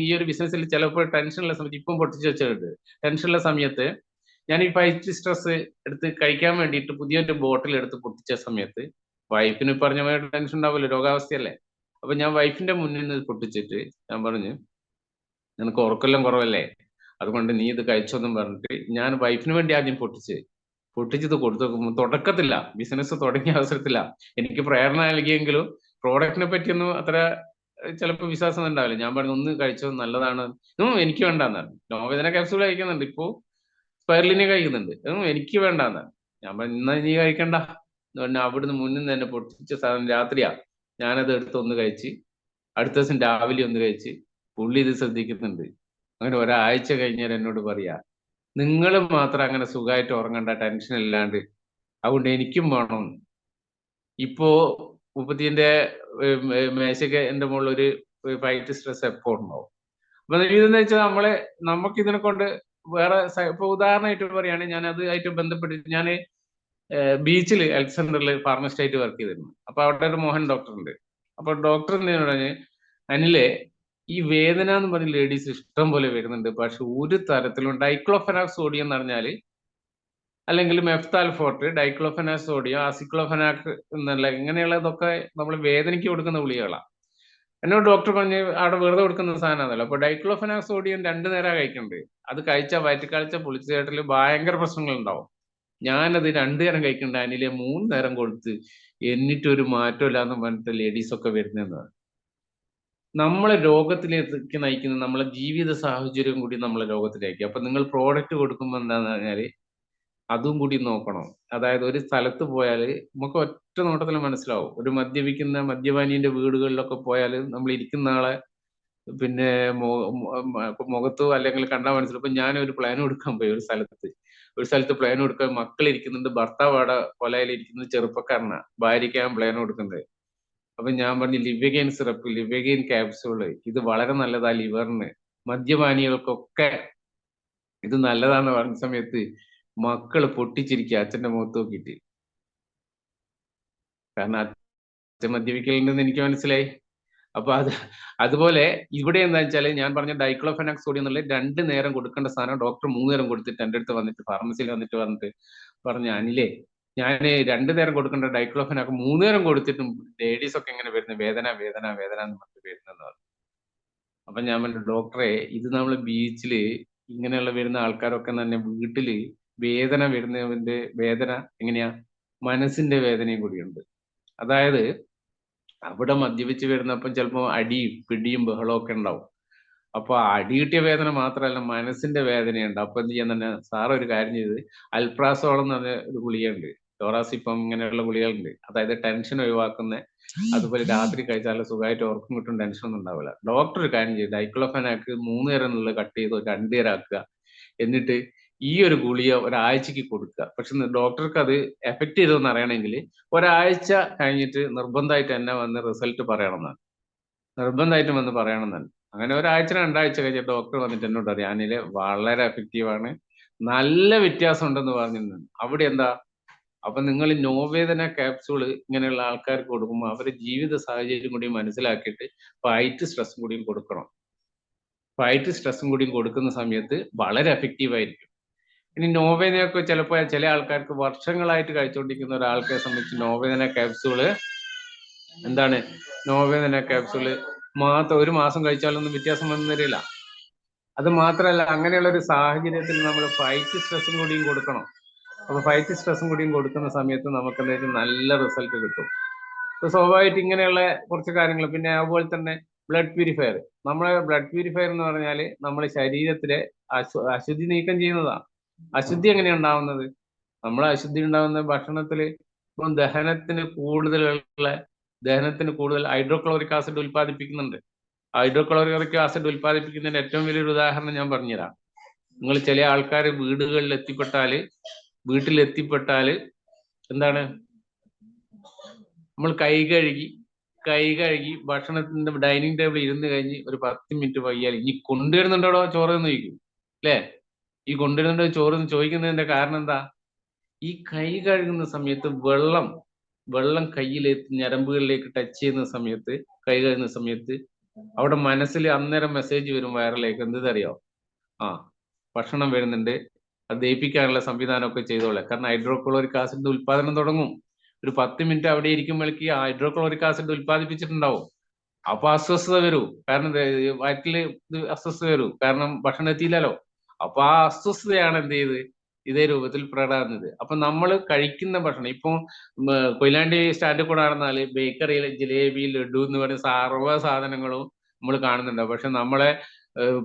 [SPEAKER 1] ഈ ഒരു ബിസിനസ്സിൽ ചിലപ്പോൾ ടെൻഷനുള്ള സമയത്ത് ഇപ്പം പൊട്ടിച്ച് വെച്ചിട്ടുണ്ട്. ടെൻഷനുള്ള സമയത്ത് ഞാൻ ഈ ഫൈറ്റ് സ്ട്രെസ് എടുത്ത് കഴിക്കാൻ വേണ്ടിയിട്ട് പുതിയൊരു ബോട്ടിൽ എടുത്ത് പൊട്ടിച്ച സമയത്ത് വൈഫിന് പറഞ്ഞ പോലെ ടെൻഷൻ ഉണ്ടാവില്ല, രോഗാവസ്ഥയല്ലേ. അപ്പൊ ഞാൻ വൈഫിന്റെ മുന്നിൽ നിന്ന് പൊട്ടിച്ചിട്ട് ഞാൻ പറഞ്ഞു, നിനക്ക് ഉറക്കെല്ലാം കുറവല്ലേ, അതുകൊണ്ട് നീ ഇത് കഴിച്ചോന്നും പറഞ്ഞിട്ട് ഞാൻ വൈഫിന് വേണ്ടി ആദ്യം പൊട്ടിച്ചത് കൊടുത്തു നോക്കുമ്പോൾ തുടക്കത്തില്ല, ബിസിനസ് തുടങ്ങിയ അവസരത്തില്ല എനിക്ക് പ്രേരണ നൽകിയെങ്കിലും പ്രോഡക്റ്റിനെ പറ്റിയൊന്നും അത്ര ചിലപ്പോൾ വിശ്വാസം ഉണ്ടാവില്ല. ഞാൻ പറഞ്ഞു ഒന്ന് കഴിച്ചോ, നല്ലതാണ്. എനിക്ക് വേണ്ടാന്ന് പറഞ്ഞു. നോവേദന ക്യാപ്സൂൾ കഴിക്കുന്നുണ്ട്, ഇപ്പോ സ്പൈറലിനെ കഴിക്കുന്നുണ്ട്. എനിക്ക് വേണ്ടാന്ന്. ഞാൻ പറഞ്ഞു എന്നാ നീ കഴിക്കണ്ട എന്ന് പറഞ്ഞാൽ അവിടുന്ന് മുന്നിൽ തന്നെ പൊട്ടിച്ച സാധനം രാത്രിയാ ഞാനത് എടുത്ത് ഒന്ന് കഴിച്ച്, അടുത്ത ദിവസം രാവിലെ ഒന്ന് കഴിച്ച്. പുള്ളി ഇത് ശ്രദ്ധിക്കുന്നുണ്ട്. അങ്ങനെ ഒരാഴ്ച കഴിഞ്ഞാൽ എന്നോട് പറയാ, നിങ്ങൾ മാത്രം അങ്ങനെ സുഖമായിട്ട് ഉറങ്ങണ്ട, ടെൻഷൻ ഇല്ലാണ്ട്, അതുകൊണ്ട് എനിക്കും വേണം. ഇപ്പോ മുപ്പത്തിന്റെ മേശയ്ക്ക് എന്റെ മുകളിൽ ഒരു ഫൈറ്റ് സ്ട്രെസ് എപ്പോ ഉണ്ടാവും. അപ്പൊ ഇതെന്ന് വെച്ചാൽ നമുക്ക് ഇതിനെ കൊണ്ട് വേറെ ഇപ്പൊ ഉദാഹരണമായിട്ട് പറയുകയാണെങ്കിൽ ഞാൻ അതുമായിട്ട് ബന്ധപ്പെട്ടിട്ട് ഞാൻ ബീച്ചിൽ ഹെൽത്ത് സെന്ററിൽ ഫാർമസിസ്റ്റ് ആയിട്ട് വർക്ക് ചെയ്തിരുന്നു. അപ്പൊ അവിടെ ഒരു മോഹൻ ഡോക്ടർ ഉണ്ട്. അപ്പൊ ഡോക്ടർ എന്തെന്ന് പറഞ്ഞ്, അനിലെ ഈ വേദന എന്ന് പറഞ്ഞ ലേഡീസ് ഇഷ്ടം പോലെ വരുന്നുണ്ട്, പക്ഷെ ഒരു തരത്തിലും ഡൈക്ലോഫെനാക് സോഡിയം എന്ന് പറഞ്ഞാല്, അല്ലെങ്കിൽ മെഫ്താൽഫോർട്ട്, ഡൈക്ലോഫെനാക് സോഡിയം, അസിക്ലോഫെനാക് എന്നല്ല, ഇങ്ങനെയുള്ളതൊക്കെ നമ്മൾ വേദനയ്ക്ക് കൊടുക്കുന്ന ഗുളികകളാണ്. എന്നോട് ഡോക്ടർ പറഞ്ഞ് അവിടെ വെറുതെ കൊടുക്കുന്ന സാധനമാണല്ലോ. അപ്പൊ ഡൈക്ലോഫെനാക് സോഡിയം 2 നേരം കഴിക്കുന്നുണ്ട്. അത് കഴിച്ച വയറ്റിക്കാഴ്ച പുളിച്ചേട്ടല് ഭയങ്കര പ്രശ്നങ്ങൾ ഉണ്ടാവും. ഞാനത് 2 നേരം കഴിക്കണ്ട, അനിലെ 3 നേരം കൊടുത്ത് എന്നിട്ടൊരു മാറ്റമില്ല എന്ന് പറഞ്ഞിട്ട് ലേഡീസ് ഒക്കെ വരുന്നതാണ്. നമ്മളെ രോഗത്തിലേക്ക് നയിക്കുന്ന നമ്മളെ ജീവിത സാഹചര്യം കൂടി നമ്മളെ രോഗത്തിലേക്ക്. അപ്പൊ നിങ്ങൾ പ്രോഡക്റ്റ് കൊടുക്കുമ്പോൾ എന്താന്ന് പറഞ്ഞാല് അതും കൂടി നോക്കണം. അതായത് ഒരു സ്ഥലത്ത് പോയാൽ നമുക്ക് ഒറ്റ നോട്ടത്തിൽ മനസ്സിലാവും. ഒരു മദ്യപാനീന്റെ വീടുകളിലൊക്കെ പോയാൽ നമ്മൾ ഇരിക്കുന്ന ആളെ പിന്നെ മുഖത്തോ അല്ലെങ്കിൽ കണ്ടാൽ മനസ്സിലാവും. ഇപ്പൊ ഞാനൊരു പ്ലാൻ കൊടുക്കാൻ പോയി ഒരു സ്ഥലത്ത് പ്ലാൻ കൊടുക്കാൻ, മക്കൾ ഇരിക്കുന്നുണ്ട്, ഭർത്താവ് അവിടെ കൊലയിലിരിക്കുന്നത്, ചെറുപ്പക്കാരനാ, ഭാര്യയ്ക്ക് ഞാൻ പ്ലാൻ കൊടുക്കുന്നത്. അപ്പൊ ഞാൻ പറഞ്ഞു ലിവഗെയിൻ സിറപ്പ്, ലിവഗെയിൻ ക്യാപ്സൂള്, ഇത് വളരെ നല്ലതാ ലിവറിന്, മദ്യപാനികൾക്കൊക്കെ ഇത് നല്ലതാന്ന് പറഞ്ഞ സമയത്ത് മക്കള് പൊട്ടിച്ചിരിക്കുക അച്ഛന്റെ മുഖത്ത് നോക്കിയിട്ട്. കാരണം അച്ഛൻ മദ്യപിക്കലുണ്ടെന്ന് എനിക്ക് മനസ്സിലായി. അപ്പൊ അതുപോലെ ഇവിടെ എന്താ വെച്ചാല് ഞാൻ പറഞ്ഞ ഡൈക്ലോഫെനാക് സോഡിയം എന്നുള്ളത് 2 നേരം കൊടുക്കേണ്ട സാധനം ഡോക്ടർ 3 നേരം കൊടുത്തിട്ട് എന്റെ അടുത്ത് വന്നിട്ട് ഫാർമസിയിൽ വന്നിട്ട് പറഞ്ഞു, അനിലേ ഞാന് 2 നേരം കൊടുക്കേണ്ട ഡൈക്ലോഫെനാക് 3 നേരം കൊടുത്തിട്ടും ലേഡീസ് ഒക്കെ എങ്ങനെ വരുന്നത്, വേദന വേദന വേദന എന്ന് പറഞ്ഞിട്ട് വരുന്നെന്ന് പറഞ്ഞു. അപ്പൊ ഞാൻ പറഞ്ഞു, ഡോക്ടറെ ഇത് നമ്മള് ബീച്ചില് ഇങ്ങനെയുള്ള വരുന്ന ആൾക്കാരൊക്കെ തന്നെ വീട്ടില് വേദന വരുന്നവന്റെ വേദന എങ്ങനെയാ, മനസ്സിന്റെ വേദനയും കൂടിയുണ്ട്. അതായത് അവിടെ മദ്യപിച്ച് വരുന്നപ്പം ചിലപ്പോ അടിയും പിടിയും ബഹളവും ഒക്കെ ഉണ്ടാവും. അപ്പൊ അടി കിട്ടിയ വേദന മാത്രമല്ല, മനസ്സിന്റെ വേദനയുണ്ട്. അപ്പൊ എന്ത് ചെയ്യാൻ തന്നെ സാർ ഒരു കാര്യം ചെയ്ത്, അൽപ്രാസോളം എന്ന് പറഞ്ഞ ഒരു ഗുളികയുണ്ട്, ഡോറാസിപ്പം ഇങ്ങനെയുള്ള ഗുളികകളുണ്ട്. അതായത് ടെൻഷൻ ഒഴിവാക്കുന്ന, അതുപോലെ രാത്രി കഴിച്ചാൽ സുഖമായിട്ട് ഉറക്കം കിട്ടും, ടെൻഷൻ ഒന്നും ഉണ്ടാവില്ല. ഡോക്ടർ ഒരു കാര്യം ചെയ്ത് ഡൈക്ലോഫെനാക് 3 നേരം എന്നുള്ളത് കട്ട് ചെയ്ത് 2 നേരം ആക്കുക. എന്നിട്ട് ഈ ഒരു ഗുളിക ഒരാഴ്ചക്ക് കൊടുക്കുക. പക്ഷെ ഡോക്ടർക്ക് അത് എഫക്ട് ചെയ്തോന്ന് അറിയണമെങ്കിൽ ഒരാഴ്ച കഴിഞ്ഞിട്ട് നിർബന്ധമായിട്ട് എന്നെ വന്ന് റിസൾട്ട് പറയണമെന്നാണ്, നിർബന്ധമായിട്ടും വന്ന് പറയണമെന്നാണ്. അങ്ങനെ ഒരാഴ്ച 2 ആഴ്ച കഴിഞ്ഞ ഡോക്ടർ വന്നിട്ട് എന്നോട് അറിയാം, അനില് വളരെ എഫക്റ്റീവാണ്, നല്ല വ്യത്യാസം ഉണ്ടെന്ന് പറഞ്ഞിരുന്നു. അവിടെ എന്താ, അപ്പൊ നിങ്ങൾ നോവേദന ക്യാപ്സൂള് ഇങ്ങനെയുള്ള ആൾക്കാർക്ക് കൊടുക്കുമ്പോൾ അവരുടെ ജീവിത സാഹചര്യം കൂടി മനസ്സിലാക്കിയിട്ട് ഫൈറ്റ് സ്ട്രെസ്സും കൂടിയും കൊടുക്കണം. ഫൈറ്റ് സ്ട്രെസ്സും കൂടിയും കൊടുക്കുന്ന സമയത്ത് വളരെ എഫക്റ്റീവ് ആയിരിക്കും. ഇനി നോവേദനയൊക്കെ ചിലപ്പോൾ ചില ആൾക്കാർക്ക് വർഷങ്ങളായിട്ട് കഴിച്ചുകൊണ്ടിരിക്കുന്ന ഒരാൾക്കെ സംബന്ധിച്ച് നോവേദന ക്യാപ്സൂള് എന്താണ്, നോവേദന ക്യാപ്സൂള് മാത്രം 1 മാസം കഴിച്ചാലൊന്നും വ്യത്യാസം വന്നു തരില്ല. അത് മാത്രമല്ല, അങ്ങനെയുള്ള ഒരു സാഹചര്യത്തിൽ നമ്മൾ ഫൈറ്റ് സ്ട്രെസ്സും കൂടിയും കൊടുക്കണം. അപ്പൊ ഫൈറ്റ് സ്ട്രെസ്സും കൂടിയും കൊടുക്കുന്ന സമയത്ത് നമുക്ക് എന്തായാലും നല്ല റിസൾട്ട് കിട്ടും. അപ്പൊ സ്വാഭാവികമായിട്ട് ഇങ്ങനെയുള്ള കുറച്ച് കാര്യങ്ങൾ, പിന്നെ അതുപോലെ തന്നെ ബ്ലഡ് പ്യൂരിഫയർ. നമ്മളെ ബ്ലഡ് പ്യൂരിഫയർ എന്ന് പറഞ്ഞാല് നമ്മുടെ ശരീരത്തിലെ അശുദ്ധി നീക്കം ചെയ്യുന്നതാണ്. അശുദ്ധി എങ്ങനെയാ ഉണ്ടാവുന്നത്, നമ്മളെ അശുദ്ധി ഉണ്ടാവുന്ന ഭക്ഷണത്തില് ഇപ്പം ദഹനത്തിന് കൂടുതൽ ഹൈഡ്രോക്ലോറിക് ആസിഡ് ഉൽപ്പാദിപ്പിക്കുന്നുണ്ട്. ഹൈഡ്രോക്ലോറിക് ആസിഡ് ഉൽപ്പാദിപ്പിക്കുന്നതിന്റെ ഏറ്റവും വലിയൊരു ഉദാഹരണം ഞാൻ പറഞ്ഞുതരാം. നിങ്ങൾ ചില ആൾക്കാർ വീട്ടിലെത്തിപ്പെട്ടാല് എന്താണ്? നമ്മൾ കൈ കഴുകി ഭക്ഷണത്തിന്റെ ഡൈനിങ് ടേബിൾ ഇരുന്ന് കഴിഞ്ഞ് ഒരു 10 മിനിറ്റ് വൈകിയാൽ ഇനി കൊണ്ടുവരുന്നുണ്ടോ ചോറ് എന്ന് ചോദിക്കും അല്ലേ? ഈ കൊണ്ടുവരുന്നുണ്ടോ ചോറ് എന്ന് ചോദിക്കുന്നതിന്റെ കാരണം എന്താ? ഈ കൈ കഴുകുന്ന സമയത്ത് വെള്ളം കയ്യിലേക്ക് ഞരമ്പുകളിലേക്ക് ടച്ച് ചെയ്യുന്ന സമയത്ത്, കൈ കഴുകുന്ന സമയത്ത് അവിടെ മനസ്സിൽ അന്നേരം മെസ്സേജ് വരും വയറിലേക്ക്. എന്തറിയോ? ആ, ഭക്ഷണം വരുന്നുണ്ട്, അത് ദഹിപ്പിക്കാനുള്ള സംവിധാനമൊക്കെ ചെയ്തോളാം. കാരണം ഹൈഡ്രോക്ലോറിക് ആസിഡിന്റെ ഉൽപാദനം തുടങ്ങും. ഒരു 10 മിനിറ്റ് അവിടെ ഇരിക്കുമ്പോഴേക്ക് ഹൈഡ്രോക്ലോറിക് ആസിഡ് ഉൽപ്പാദിപ്പിച്ചിട്ടുണ്ടാവും. അപ്പൊ അസ്വസ്ഥത വരൂ. കാരണം വയറ്റില് അസ്വസ്ഥത വരൂ. കാരണം ഭക്ഷണം എത്തിയില്ലല്ലോ. അപ്പൊ ആ അസ്വസ്ഥതയാണ് എന്ത് ചെയ്ത് ഇതേ രൂപത്തിൽ പ്രകടമാകുന്നത്. അപ്പൊ നമ്മൾ കഴിക്കുന്ന ഭക്ഷണം ഇപ്പൊ കൊയിലാണ്ടി സ്റ്റാൻഡിൽ കൂടെ നടന്നാല് ബേക്കറിയിൽ ജിലേബി, ലഡു എന്ന് പറയുന്ന സർവ്വ സാധനങ്ങളും നമ്മൾ കാണുന്നുണ്ടാവും. പക്ഷെ നമ്മളെ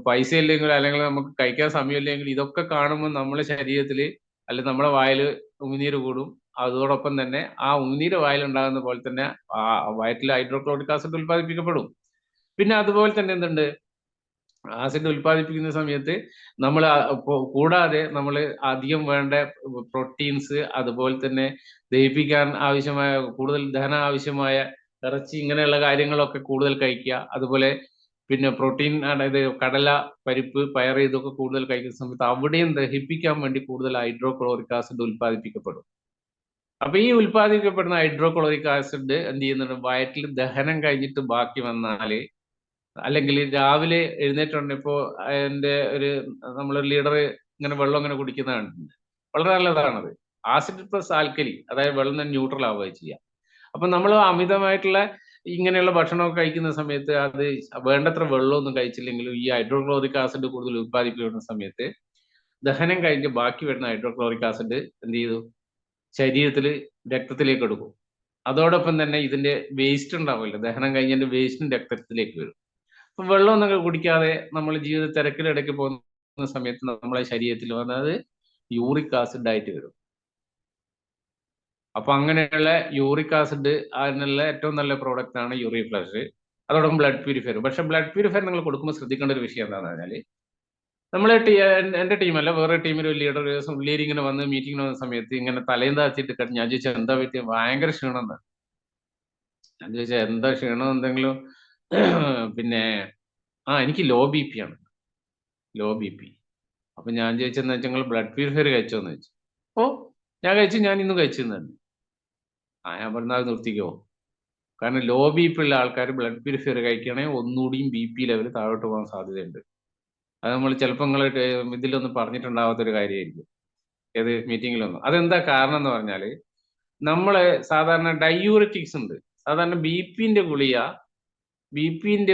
[SPEAKER 1] പൈസ ഇല്ലെങ്കിൽ അല്ലെങ്കിൽ നമുക്ക് കഴിക്കാൻ സമയമില്ലെങ്കിൽ ഇതൊക്കെ കാണുമ്പോൾ നമ്മുടെ ശരീരത്തിൽ അല്ലെങ്കിൽ നമ്മുടെ വായിൽ ഉമിനീര് കൂടും. അതോടൊപ്പം തന്നെ ആ ഉമിനീര് വായിലുണ്ടാകുന്ന പോലെ തന്നെ ആ വയറ്റിൽ ഹൈഡ്രോക്ലോറിക് ആസിഡ് ഉൽപ്പാദിപ്പിക്കപ്പെടും. പിന്നെ അതുപോലെ തന്നെ എന്തുണ്ട്, ആസിഡ് ഉൽപ്പാദിപ്പിക്കുന്ന സമയത്ത് നമ്മൾ കൂടാതെ നമ്മൾ അധികം വേണ്ട പ്രോട്ടീൻസ്, അതുപോലെ തന്നെ ദഹിപ്പിക്കാൻ ആവശ്യമായ കൂടുതൽ ദഹനം ആവശ്യമായ ഇറച്ചി, ഇങ്ങനെയുള്ള കാര്യങ്ങളൊക്കെ കൂടുതൽ കഴിക്കുക. അതുപോലെ പിന്നെ പ്രോട്ടീൻ, അതായത് കടല, പരിപ്പ്, പയർ, ഇതൊക്കെ കൂടുതൽ കഴിക്കുന്ന സമയത്ത് അവിടെയും ദഹിപ്പിക്കാൻ വേണ്ടി കൂടുതൽ ഹൈഡ്രോക്ലോറിക് ആസിഡ് ഉൽപ്പാദിപ്പിക്കപ്പെടും. അപ്പൊ ഈ ഉൽപ്പാദിപ്പിക്കപ്പെടുന്ന ഹൈഡ്രോക്ലോറിക് ആസിഡ് എന്ത് ചെയ്യുന്നുണ്ട്, വയറ്റിൽ ദഹനം കഴിഞ്ഞിട്ട് ബാക്കി വന്നാല്, അല്ലെങ്കിൽ രാവിലെ എഴുന്നേറ്റുണ്ട്, ഇപ്പോ എന്റെ നമ്മളൊരു ലീഡർ ഇങ്ങനെ വെള്ളം ഇങ്ങനെ കുടിക്കുന്നതാണ്. വളരെ നല്ലതാണത്. ആസിഡ് പ്ലസ് ആൽക്കലി, അതായത് വെള്ളം തന്നെ ന്യൂട്രൽ ആവുകയും ചെയ്യാം. അപ്പൊ നമ്മൾ അമിതമായിട്ടുള്ള ഇങ്ങനെയുള്ള ഭക്ഷണമൊക്കെ കഴിക്കുന്ന സമയത്ത് അത് വേണ്ടത്ര വെള്ളമൊന്നും കഴിച്ചില്ലെങ്കിലും ഈ ഹൈഡ്രോക്ലോറിക് ആസിഡ് കൂടുതൽ ഉത്പാദിപ്പിക്കുന്ന സമയത്ത് ദഹനം കഴിഞ്ഞ് ബാക്കി വരുന്ന ഹൈഡ്രോക്ലോറിക് ആസിഡ് എന്ത് ചെയ്തു, ശരീരത്തിൽ രക്തത്തിലേക്ക് എടുക്കും. അതോടൊപ്പം തന്നെ ഇതിന്റെ വേസ്റ്റ് ഉണ്ടാവില്ല, ദഹനം കഴിഞ്ഞതിന്റെ വേസ്റ്റും രക്തത്തിലേക്ക് വരും. അപ്പൊ വെള്ളമൊന്നും കുടിക്കാതെ നമ്മൾ ജീവിത തിരക്കിലിടയ്ക്ക് പോകുന്ന സമയത്ത് നമ്മളെ ശരീരത്തിൽ വന്നത് യൂറിക് ആസിഡ് ആയിട്ട് വരും. അപ്പൊ അങ്ങനെയുള്ള യൂറിക് ആസിഡ് അതിനുള്ള ഏറ്റവും നല്ല പ്രോഡക്റ്റ് ആണ് യൂറി ഫ്ലഷ്. അതോടൊപ്പം ബ്ലഡ് പ്യൂരിഫയർ. പക്ഷെ ബ്ലഡ് പ്യൂരിഫയർ നിങ്ങൾ കൊടുക്കുമ്പോൾ ശ്രദ്ധിക്കേണ്ട ഒരു വിഷയം എന്താണെന്ന് പറഞ്ഞാൽ, നമ്മളെ എന്റെ ടീമല്ല, വേറെ ടീമിൽ ഒരു ലീഡർ ഒരു ദിവസം ഉള്ളിൽ ഇങ്ങനെ വന്ന് മീറ്റിംഗിന് വന്ന സമയത്ത് ഇങ്ങനെ തലയും താഴ്ത്തിയിട്ട് ഞാൻ ചോദിച്ചാൽ എന്താ പറ്റിയ, ഭയങ്കര ക്ഷീണം എന്ന്. ഞാൻ ചോദിച്ചാൽ എന്താ ക്ഷീണം, എന്തെങ്കിലും പിന്നെ എനിക്ക് ലോ ബി പി ആണ്, ലോ ബി പി. അപ്പൊ ഞാൻ ചോദിച്ചെന്ന് വെച്ചാൽ നിങ്ങൾ ബ്ലഡ് പ്യൂരിഫയർ കഴിച്ചോന്ന് ചോദിച്ചു. ഓ, ഞാൻ കഴിച്ചു, ഞാൻ ഇന്നും കഴിച്ചിരുന്നു. ഞാൻ പറഞ്ഞാൽ നിർത്തിക്കോ. കാരണം ലോ ബി പി ഉള്ള ആൾക്കാർ ബ്ലഡ് പ്യൂരിഫയർ കഴിക്കുകയാണെങ്കിൽ ഒന്നുകൂടിയും ബി പി ലെവൽ താഴോട്ട് പോകാൻ സാധ്യതയുണ്ട്. അത് നമ്മൾ ചിലപ്പോൾ നിങ്ങൾ ഇതിലൊന്നും പറഞ്ഞിട്ടുണ്ടാവാത്തൊരു കാര്യമായിരിക്കും, ഏത് മീറ്റിങ്ങിലൊന്നും. അതെന്താ കാരണം എന്ന് പറഞ്ഞാൽ, നമ്മള് സാധാരണ ഡയൂററ്റിക്സ് ഉണ്ട്. സാധാരണ ബി പിന്റെ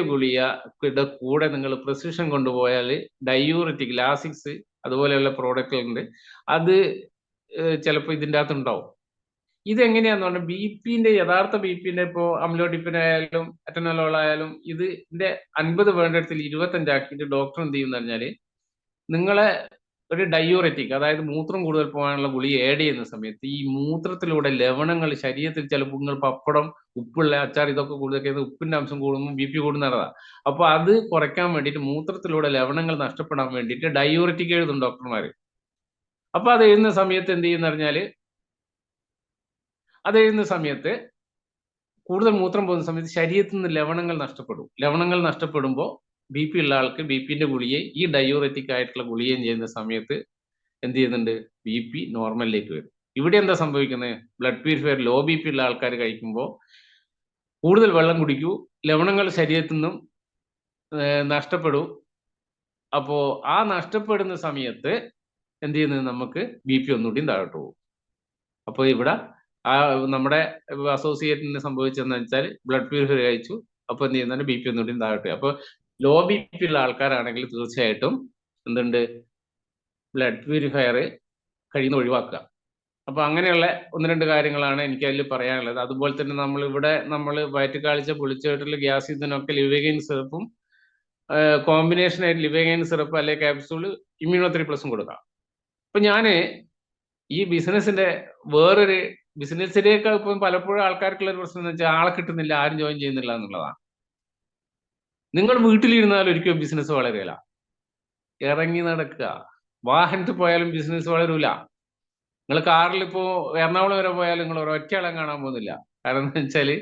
[SPEAKER 1] ഗുളികയുടെ കൂടെ നിങ്ങൾ പ്രിസ്ക്രിപ്ഷൻ കൊണ്ടുപോയാൽ ഡയൂററ്റിക്, ലാസിക്സ് അതുപോലെയുള്ള പ്രോഡക്റ്റുകളുണ്ട്. അത് ചിലപ്പോൾ ഇതിൻ്റെ അകത്ത് ഉണ്ടാവും. ഇതെങ്ങനെയാന്ന് പറഞ്ഞാൽ ബി പിന്റെ യഥാർത്ഥ ബി പിന്റെ ഇപ്പോ അമ്ലോഡിപ്പിനായാലും അറ്റനോൾ ആയാലും ഇതിന്റെ 50 വേണ്ടിടത്തിൽ 25 ആക്കിയിട്ട് ഡോക്ടർ എന്ത് ചെയ്യുന്ന പറഞ്ഞാല് നിങ്ങളെ ഒരു ഡയൂററ്റിക്, അതായത് മൂത്രം കൂടുതൽ പോകാനുള്ള ഗുളിക ആഡ് ചെയ്യുന്ന സമയത്ത് ഈ മൂത്രത്തിലൂടെ ലവണങ്ങൾ ശരീരത്തിൽ, ചിലപ്പോൾ നിങ്ങൾ പപ്പടം, ഉപ്പുള്ള അച്ചാർ, ഇതൊക്കെ കൂടുതൽ ഉപ്പിന്റെ അംശം കൂടുമ്പോൾ ബി പി കൂടുന്നതാണ്. അപ്പൊ അത് കുറയ്ക്കാൻ വേണ്ടിയിട്ട് മൂത്രത്തിലൂടെ ലവണങ്ങൾ നഷ്ടപ്പെടാൻ വേണ്ടിയിട്ട് ഡയൂററ്റിക് എഴുതും ഡോക്ടർമാര്. അപ്പൊ അത് എഴുതുന്ന സമയത്ത് എന്ത് ചെയ്യുന്ന പറഞ്ഞാല്, അത് എഴുതുന്ന സമയത്ത് കൂടുതൽ മൂത്രം പോകുന്ന സമയത്ത് ശരീരത്തിൽ നിന്ന് ലവണങ്ങൾ നഷ്ടപ്പെടും. ലവണങ്ങൾ നഷ്ടപ്പെടുമ്പോൾ ബി പി ഉള്ള ആൾക്ക് ബി പിന്റെ ഗുളികയും ഈ ഡയൂററ്റിക് ആയിട്ടുള്ള ഗുളികയും ചെയ്യുന്ന സമയത്ത് എന്ത് ചെയ്യുന്നുണ്ട്, ബി പി നോർമലിലേക്ക് വരും. ഇവിടെ എന്താ സംഭവിക്കുന്നത്, blood purifier low B P ഉള്ള ആൾക്കാർ കഴിക്കുമ്പോൾ കൂടുതൽ വെള്ളം കുടിക്കൂ, ലവണങ്ങൾ ശരീരത്തിൽ നിന്നും നഷ്ടപ്പെടും. അപ്പോ ആ നഷ്ടപ്പെടുന്ന സമയത്ത് എന്ത് ചെയ്യുന്നത്, നമുക്ക് ബി പി ഒന്നുകൂടി താഴോട്ട് പോകും. അപ്പോൾ ഇവിടെ നമ്മുടെ അസോസിയേറ്റിന് സംഭവിച്ചതെന്ന് വെച്ചാൽ ബ്ലഡ് പ്യൂരിഫയർ കഴിച്ചു, അപ്പൊ എന്ത് ചെയ്യുന്നത്, ബി പി ഒന്നുകൂടി താഴോട്ട്. അപ്പൊ ലോ ബി പി ഉള്ള ആൾക്കാരാണെങ്കിൽ തീർച്ചയായിട്ടും എന്തുണ്ട്, ബ്ലഡ് പ്യൂരിഫയർ കഴിയുന്ന ഒഴിവാക്കുക. അപ്പൊ അങ്ങനെയുള്ള 1-2 കാര്യങ്ങളാണ് എനിക്ക് അതിൽ പറയാനുള്ളത്. അതുപോലെ തന്നെ നമ്മൾ വയറ്റുകാഴ്ച, പൊളിച്ചേട്ടിൽ, ഗ്യാസ്, ഇതിനൊക്കെ ലിവഗൈൻ സിറപ്പും കോമ്പിനേഷൻ ആയിട്ട് ലിവഗൈൻ സിറപ്പ് അല്ലെങ്കിൽ ക്യാപ്സൂൾ ഇമ്മ്യൂണോതെറാപ്പി പ്ലസും കൊടുക്കാം. അപ്പൊ ഞാന് ഈ ബിസിനസിന്റെ വേറൊരു ബിസിനസ്സിലേക്ക് ഇപ്പം പലപ്പോഴും ആൾക്കാർക്കുള്ള ഒരു പ്രശ്നം എന്ന് വെച്ചാൽ ആളെ കിട്ടുന്നില്ല, ആരും ജോയിൻ ചെയ്യുന്നില്ല എന്നുള്ളതാണ്. നിങ്ങൾ വീട്ടിലിരുന്നാൽ ഒരിക്കലും ബിസിനസ് വളരില്ല. ഇറങ്ങി നടക്കുക. വാഹനത്തിൽ പോയാലും ബിസിനസ് വളരൂല. നിങ്ങൾ കാറിൽ ഇപ്പോ എറണാകുളം വരെ പോയാൽ നിങ്ങൾ ഒരൊറ്റ ആളെ കാണാൻ പോകുന്നില്ല. കാരണം എന്താ വെച്ചാല്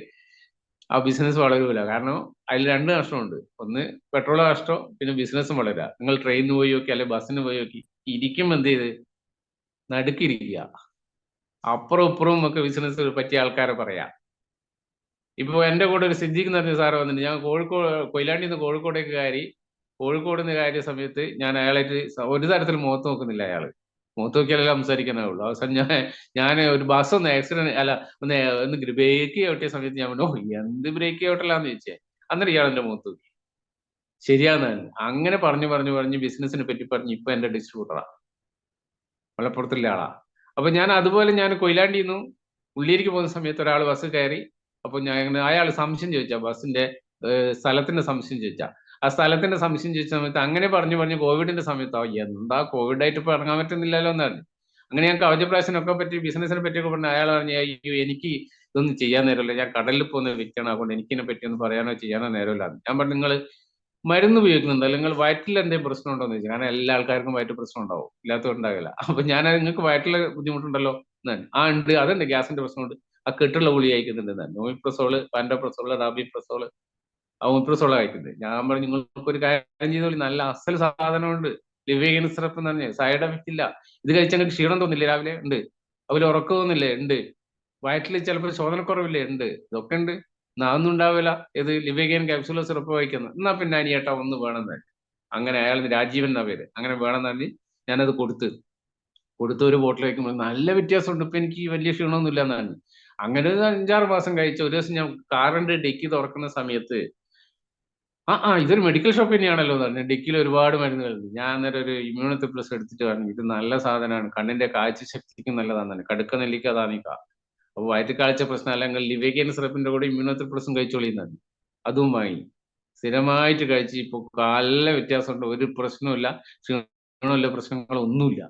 [SPEAKER 1] ആ ബിസിനസ് വളരൂല. കാരണം അതിൽ രണ്ട് നഷ്ടമുണ്ട്. ഒന്ന് പെട്രോൾ നഷ്ടം, പിന്നെ ബിസിനസ്സും വളരുക. നിങ്ങൾ ട്രെയിനിന് പോയി നോക്കി അല്ലെങ്കിൽ ബസ്സിന് പോയി നോക്കി, ഇരിക്കുമ്പോൾ എന്ത് ചെയ്ത് നടുക്കിരിക്കുക. അപ്പുറം ഇപ്പുറവും ഒക്കെ ബിസിനസ് പറ്റിയ ആൾക്കാരെ പറയാം. ഇപ്പൊ എന്റെ കൂടെ ഒരു സിദ്ദീഖ് എന്ന് പറഞ്ഞ സാറ് വന്നിട്ട്, ഞാൻ കൊയിലാണ്ടിയിൽ നിന്ന് കോഴിക്കോടേക്ക് കയറി. കോഴിക്കോട് നിന്ന് കയറിയ സമയത്ത് ഞാൻ അയാളായിട്ട് ഒരു തരത്തിൽ മുഖത്ത് നോക്കുന്നില്ല. അയാള് മുഖത്ത് നോക്കിയാലേ സംസാരിക്കാനേ ഉള്ളൂ. അവസാനം ഞാൻ ഒരു ബസ് ഒന്ന് ആക്സിഡന്റ് അല്ല ഒന്ന് ബ്രേക്ക് ചവിട്ടിയ സമയത്ത് ഞാൻ പറഞ്ഞു, ഓ എന്ത് ബ്രേക്ക് ചവിട്ടലാന്ന് ചോദിച്ചേ. അന്നേരം ഇയാൾ എന്റെ മുഖത്ത് നോക്കി. ശരിയാന്നാണ്. അങ്ങനെ പറഞ്ഞു പറഞ്ഞു പറഞ്ഞ് ബിസിനസിനെ പറ്റി പറഞ്ഞ് ഇപ്പൊ എന്റെ ഡിസ്ട്രിബ്യൂട്ടറാ, മലപ്പുറത്തുള്ള ആളാ. അപ്പൊ ഞാൻ അതുപോലെ ഞാൻ കൊയിലാണ്ടിയിൽ നിന്നും ഉള്ളിലേക്ക് പോകുന്ന സമയത്ത് ഒരാൾ ബസ് കയറി. അപ്പൊ ഞാൻ അയാൾ സംശയം ചോദിച്ചാ, ബസ്സിന്റെ സ്ഥലത്തിന്റെ സംശയം ചോദിച്ചാ. ആ സ്ഥലത്തിന്റെ സംശയം ചോദിച്ച സമയത്ത് അങ്ങനെ പറഞ്ഞു പറഞ്ഞു കോവിഡിന്റെ സമയത്തോ എന്താ കോവിഡായിട്ട് ഇപ്പൊ ഇറങ്ങാൻ പറ്റുന്നില്ലല്ലോ എന്നാണ്. അങ്ങനെ ഞാൻ കവചപ്രാശനൊക്കെ പറ്റി ബിസിനസിനെ പറ്റിയൊക്കെ പറഞ്ഞു. അയാൾ പറഞ്ഞു, അയ്യോ എനിക്ക് ഇതൊന്നും ചെയ്യാൻ നേരമില്ല, ഞാൻ കടലിൽ പോകുന്ന വ്യക്തിയാണ്, അതുകൊണ്ട് എനിക്കിതിനെ പറ്റി ഒന്ന് പറയാനോ ചെയ്യാനോ നേരമില്ല. ഞാൻ പറഞ്ഞു, നിങ്ങൾ മരുന്ന് ഉപയോഗിക്കുന്നുണ്ട്, അല്ലെങ്കിൽ വയറ്റിൽ എന്തെങ്കിലും പ്രശ്നം ഉണ്ടോ എന്ന് ചോദിച്ചു. കാരണം എല്ലാ ആൾക്കാർക്കും വയറ്റ് പ്രശ്നം ഉണ്ടാവും, ഇല്ലാത്തവരുണ്ടാകില്ല. അപ്പൊ ഞാൻ നിങ്ങൾക്ക് വയറ്റിൽ ബുദ്ധിമുട്ടുണ്ടല്ലോ എന്നാണ്. ആ ഉണ്ട്, അതുണ്ട്, ഗ്യാസിന്റെ പ്രശ്നമുണ്ട്, ആ കെട്ടുള്ള ഗുളി കഴിക്കുന്നുണ്ട്, നോമിപ്രസോള്, പാൻഡോപ്രസോള്, റാബിപ്രസോള്, അവമിപ്രസോള് കഴിക്കുന്നത്. ഞാൻ പറഞ്ഞു, നിങ്ങൾക്ക് ഒരു കാര്യം ചെയ്തോളി, നല്ല അസൽ സാധനമുണ്ട്, ലിവേഗൻ സിറപ്പ് എന്ന് പറഞ്ഞ്, സൈഡ് എഫക്റ്റ് ഇല്ല. ഇത് കഴിച്ചാൽ നിങ്ങൾക്ക് ക്ഷീണം തോന്നില്ലേ രാവിലെ? ഉണ്ട്. അതുപോലെ ഉറക്കം തോന്നില്ലേ? ഉണ്ട്. വയറ്റിൽ ചിലപ്പോൾ ശോധനക്കുറവില്ലേ? ഉണ്ട്. ഇതൊക്കെ ഉണ്ട്. അതൊന്നും ഉണ്ടാവില്ല. ഇത് ലിവേഗൻ ക്യാപ്സുലോ സിറപ്പ് കഴിക്കുന്നത്. എന്നാ പിന്നെ അനിയേട്ടാ ഒന്ന് വേണമെന്ന്. അങ്ങനെ അയാൾ രാജീവൻ എന്നാ പേര്, അങ്ങനെ വേണമെന്ന് പറഞ്ഞ് ഞാനത് കൊടുത്ത് ഒരു ബോട്ടിൽ വയ്ക്കുമ്പോൾ നല്ല വ്യത്യാസമുണ്ട്, ഇപ്പൊ എനിക്ക് വലിയ ക്ഷീണമൊന്നും ഇല്ല എന്നാണ്. അങ്ങനെ ഒരു 5-6 മാസം കഴിച്ച. ഒരു ദിവസം ഞാൻ കാറിന്റെ ഡിക്കി തുറക്കുന്ന സമയത്ത്, ഇതൊരു മെഡിക്കൽ ഷോപ്പ് തന്നെയാണല്ലോ എന്ന് പറഞ്ഞു. ഡിക്കിയിൽ ഒരുപാട് മരുന്നുകളുണ്ട്. ഞാൻ അന്നേരം ഒരു ഇമ്മ്യൂണിറ്റി പ്ലസ് എടുത്തിട്ട് പറഞ്ഞു, ഇത് നല്ല സാധനമാണ്, കണ്ണിന്റെ കാഴ്ച ശക്തിക്കും നല്ലതാണ്, കടുക്ക നെല്ലിക്ക അതാണിക്ക. അപ്പൊ വയറ്റ് കാഴ്ച പ്രശ്നം അല്ലെങ്കിൽ ലിവേഗൻ സിറപ്പിന്റെ കൂടെ ഇമ്മ്യൂണിറ്റി പ്ലസും കഴിച്ചോളിന്നാണ്. അതും വാങ്ങി സ്ഥിരമായിട്ട് കഴിച്ച് ഇപ്പൊ നല്ല വ്യത്യാസമുണ്ട്, ഒരു പ്രശ്നമില്ല, ക്ഷീണമില്ല, പ്രശ്നങ്ങളൊന്നുമില്ല.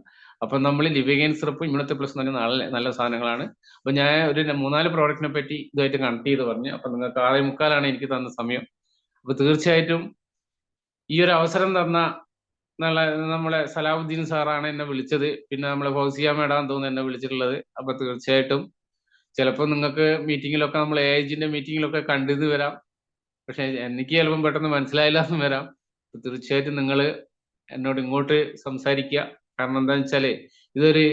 [SPEAKER 1] അപ്പൊ നമ്മൾ ലിവേഗൻ സിറപ്പ് ഇമ്മ്യൂണിറ്റി പ്ലസ് തന്നെ നല്ല നല്ല സാധനങ്ങളാണ്. അപ്പൊ ഞാൻ ഒരു 3-4 പ്രോഡക്റ്റിനെ പറ്റി ഇതായിട്ട് കണക്ട് ചെയ്ത് പറഞ്ഞു. അപ്പൊ നിങ്ങൾക്ക് 6:45 എനിക്ക് തന്ന സമയം. അപ്പൊ തീർച്ചയായിട്ടും ഈ ഒരു അവസരം തന്ന നമ്മളെ സലാഹുദ്ദീൻ സാറാണ് എന്നെ വിളിച്ചത്. പിന്നെ നമ്മളെ ഫൗസിയ മേഡാന്ന് തോന്നുന്നു എന്നെ വിളിച്ചിട്ടുള്ളത്. അപ്പൊ തീർച്ചയായിട്ടും ചിലപ്പോൾ നിങ്ങൾക്ക് മീറ്റിങ്ങിലൊക്കെ, നമ്മൾ ഏജിന്റെ മീറ്റിങ്ങിലൊക്കെ കണ്ടിന്ന് വരാം. പക്ഷെ എനിക്ക് ചിലപ്പം പെട്ടെന്ന് മനസ്സിലായില്ല എന്ന് വരാം. തീർച്ചയായിട്ടും നിങ്ങൾ എന്നോട് ഇങ്ങോട്ട് സംസാരിക്കുക. കാരണം എന്താണെന്ന് വെച്ചാല് ഇതൊരു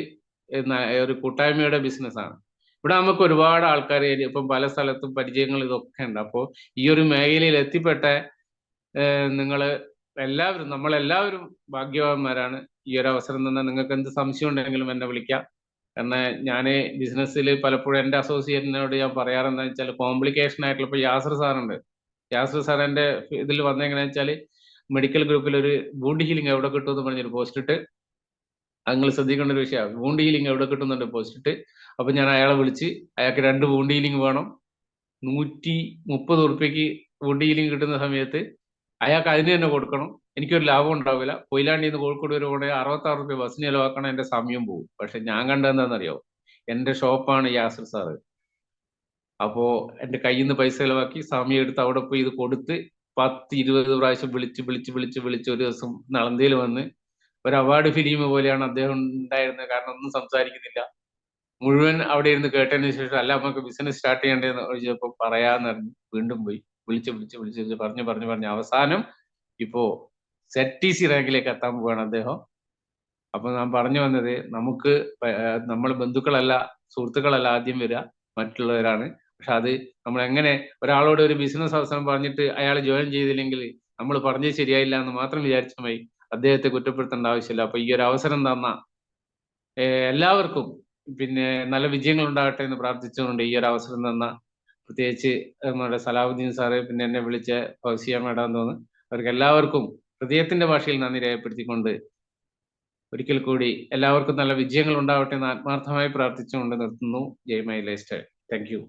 [SPEAKER 1] ഒരു കൂട്ടായ്മയുടെ ബിസിനസ്സാണ്. ഇവിടെ നമുക്ക് ഒരുപാട് ആൾക്കാർ ഇപ്പം പല സ്ഥലത്തും പരിചയങ്ങൾ ഇതൊക്കെ ഉണ്ട്. അപ്പോൾ ഈ ഒരു മേഖലയിൽ എത്തിപ്പെട്ട നിങ്ങൾ എല്ലാവരും, നമ്മളെല്ലാവരും ഭാഗ്യവാന്മാരാണ്. ഈ ഒരു അവസരം തന്നെ നിങ്ങൾക്ക് എന്ത് സംശയം ഉണ്ടെങ്കിലും എന്നെ വിളിക്കാം. കാരണം ഞാൻ ബിസിനസ്സിൽ പലപ്പോഴും എൻ്റെ അസോസിയേറ്റിനോട് ഞാൻ പറയാറെന്താ വെച്ചാൽ, കോംപ്ലിക്കേഷൻ ആയിട്ടുള്ള, ഇപ്പൊ യാസർ സാറുണ്ട്. യാസർ സാർ എൻ്റെ ഇതിൽ വന്നെങ്ങനെയാ വെച്ചാൽ, മെഡിക്കൽ ഗ്രൂപ്പിൽ ഒരു വൂണ്ട് ഹീലിംഗ് എവിടെ കിട്ടും എന്ന് പറഞ്ഞൊരു പോസ്റ്റ് ഇട്ട്. അത് നിങ്ങൾ ശ്രദ്ധിക്കേണ്ട ഒരു വിഷയമാണ്. വൂണ്ട് ഹീലിംഗ് എവിടെ കിട്ടുന്നുണ്ട് പോസ്റ്റ് ഇട്ട്. അപ്പൊ ഞാൻ അയാളെ വിളിച്ച്, അയാൾക്ക് 2 വൂണ്ട് ഹീലിംഗ് വേണം. 130 ഉറുപ്പ്യക്ക് വൂണ്ട് ഹീലിംഗ് കിട്ടുന്ന സമയത്ത് അയാൾക്ക് അതിന് തന്നെ കൊടുക്കണം. എനിക്കൊരു ലാഭം ഉണ്ടാവില്ല. കൊയിലാണ്ടിയിൽ നിന്ന് കോഴിക്കോട് വരെ പോകണമെങ്കിൽ 66 ഉറുപ്പ്യ ബസ്സിന് ചിലവാക്കണം, എന്റെ സമയം പോകും. പക്ഷെ ഞാൻ കണ്ടെന്താണെന്നറിയോ, എന്റെ ഷോപ്പാണ് യാസർ സാറ്. അപ്പോ എന്റെ കയ്യിൽ നിന്ന് പൈസ ചിലവാക്കി സമയം എടുത്ത് അവിടെ പോയി ഇത് കൊടുത്ത് 10-20 പ്രാവശ്യം വിളിച്ച് വിളിച്ച് വിളിച്ച് വിളിച്ച് ഒരു ദിവസം നളന്തയിൽ വന്ന് ഒരു അവാർഡ് ഫിലിം പോലെയാണ് അദ്ദേഹം ഉണ്ടായിരുന്നത്. കാരണം ഒന്നും സംസാരിക്കുന്നില്ല, മുഴുവൻ അവിടെ ഇരുന്ന് കേട്ടതിന് ശേഷം അല്ല നമുക്ക് ബിസിനസ് സ്റ്റാർട്ട് ചെയ്യേണ്ടതെന്ന് ചോദിച്ചപ്പോ പറയാന്ന് പറഞ്ഞു. വീണ്ടും പോയി വിളിച്ച് വിളിച്ച് വിളിച്ച് വിളിച്ച് പറഞ്ഞു പറഞ്ഞു പറഞ്ഞു അവസാനം ഇപ്പോ ZTC റാങ്കിലേക്ക് എത്താൻ പോവാണ് അദ്ദേഹം. അപ്പൊ ഞാൻ പറഞ്ഞു വന്നത്, നമുക്ക് നമ്മൾ ബന്ധുക്കളല്ല, സുഹൃത്തുക്കളല്ല ആദ്യം വരിക, മറ്റുള്ളവരാണ്. പക്ഷെ അത് നമ്മൾ എങ്ങനെ ഒരാളോട് ഒരു ബിസിനസ് അവസരം പറഞ്ഞിട്ട് അയാൾ ജോയിൻ ചെയ്തില്ലെങ്കിൽ നമ്മൾ പറഞ്ഞത് ശരിയായില്ല എന്ന് മാത്രം വിചാരിച്ചാൽ മതി, അദ്ദേഹത്തെ കുറ്റപ്പെടുത്തേണ്ട ആവശ്യമില്ല. അപ്പൊ ഈ ഒരു അവസരം തന്ന എല്ലാവർക്കും പിന്നെ നല്ല വിജയങ്ങൾ ഉണ്ടാകട്ടെ എന്ന് പ്രാർത്ഥിച്ചുകൊണ്ട്, ഈ ഒരു അവസരം തന്ന പ്രത്യേകിച്ച് നമ്മുടെ സലാഹുദ്ദീൻ സാറ്, പിന്നെ എന്നെ വിളിച്ച ഫൗസിയ മേഡം തോന്നുന്നു, അവർക്ക് എല്ലാവർക്കും ഹൃദയത്തിന്റെ ഭാഷയിൽ നന്ദി രേഖപ്പെടുത്തിക്കൊണ്ട് ഒരിക്കൽ കൂടി എല്ലാവർക്കും നല്ല വിജയങ്ങൾ ഉണ്ടാവട്ടെ എന്ന് ആത്മാർത്ഥമായി പ്രാർത്ഥിച്ചുകൊണ്ട് നിർത്തുന്നു. Jai my lifestyle. Thank U.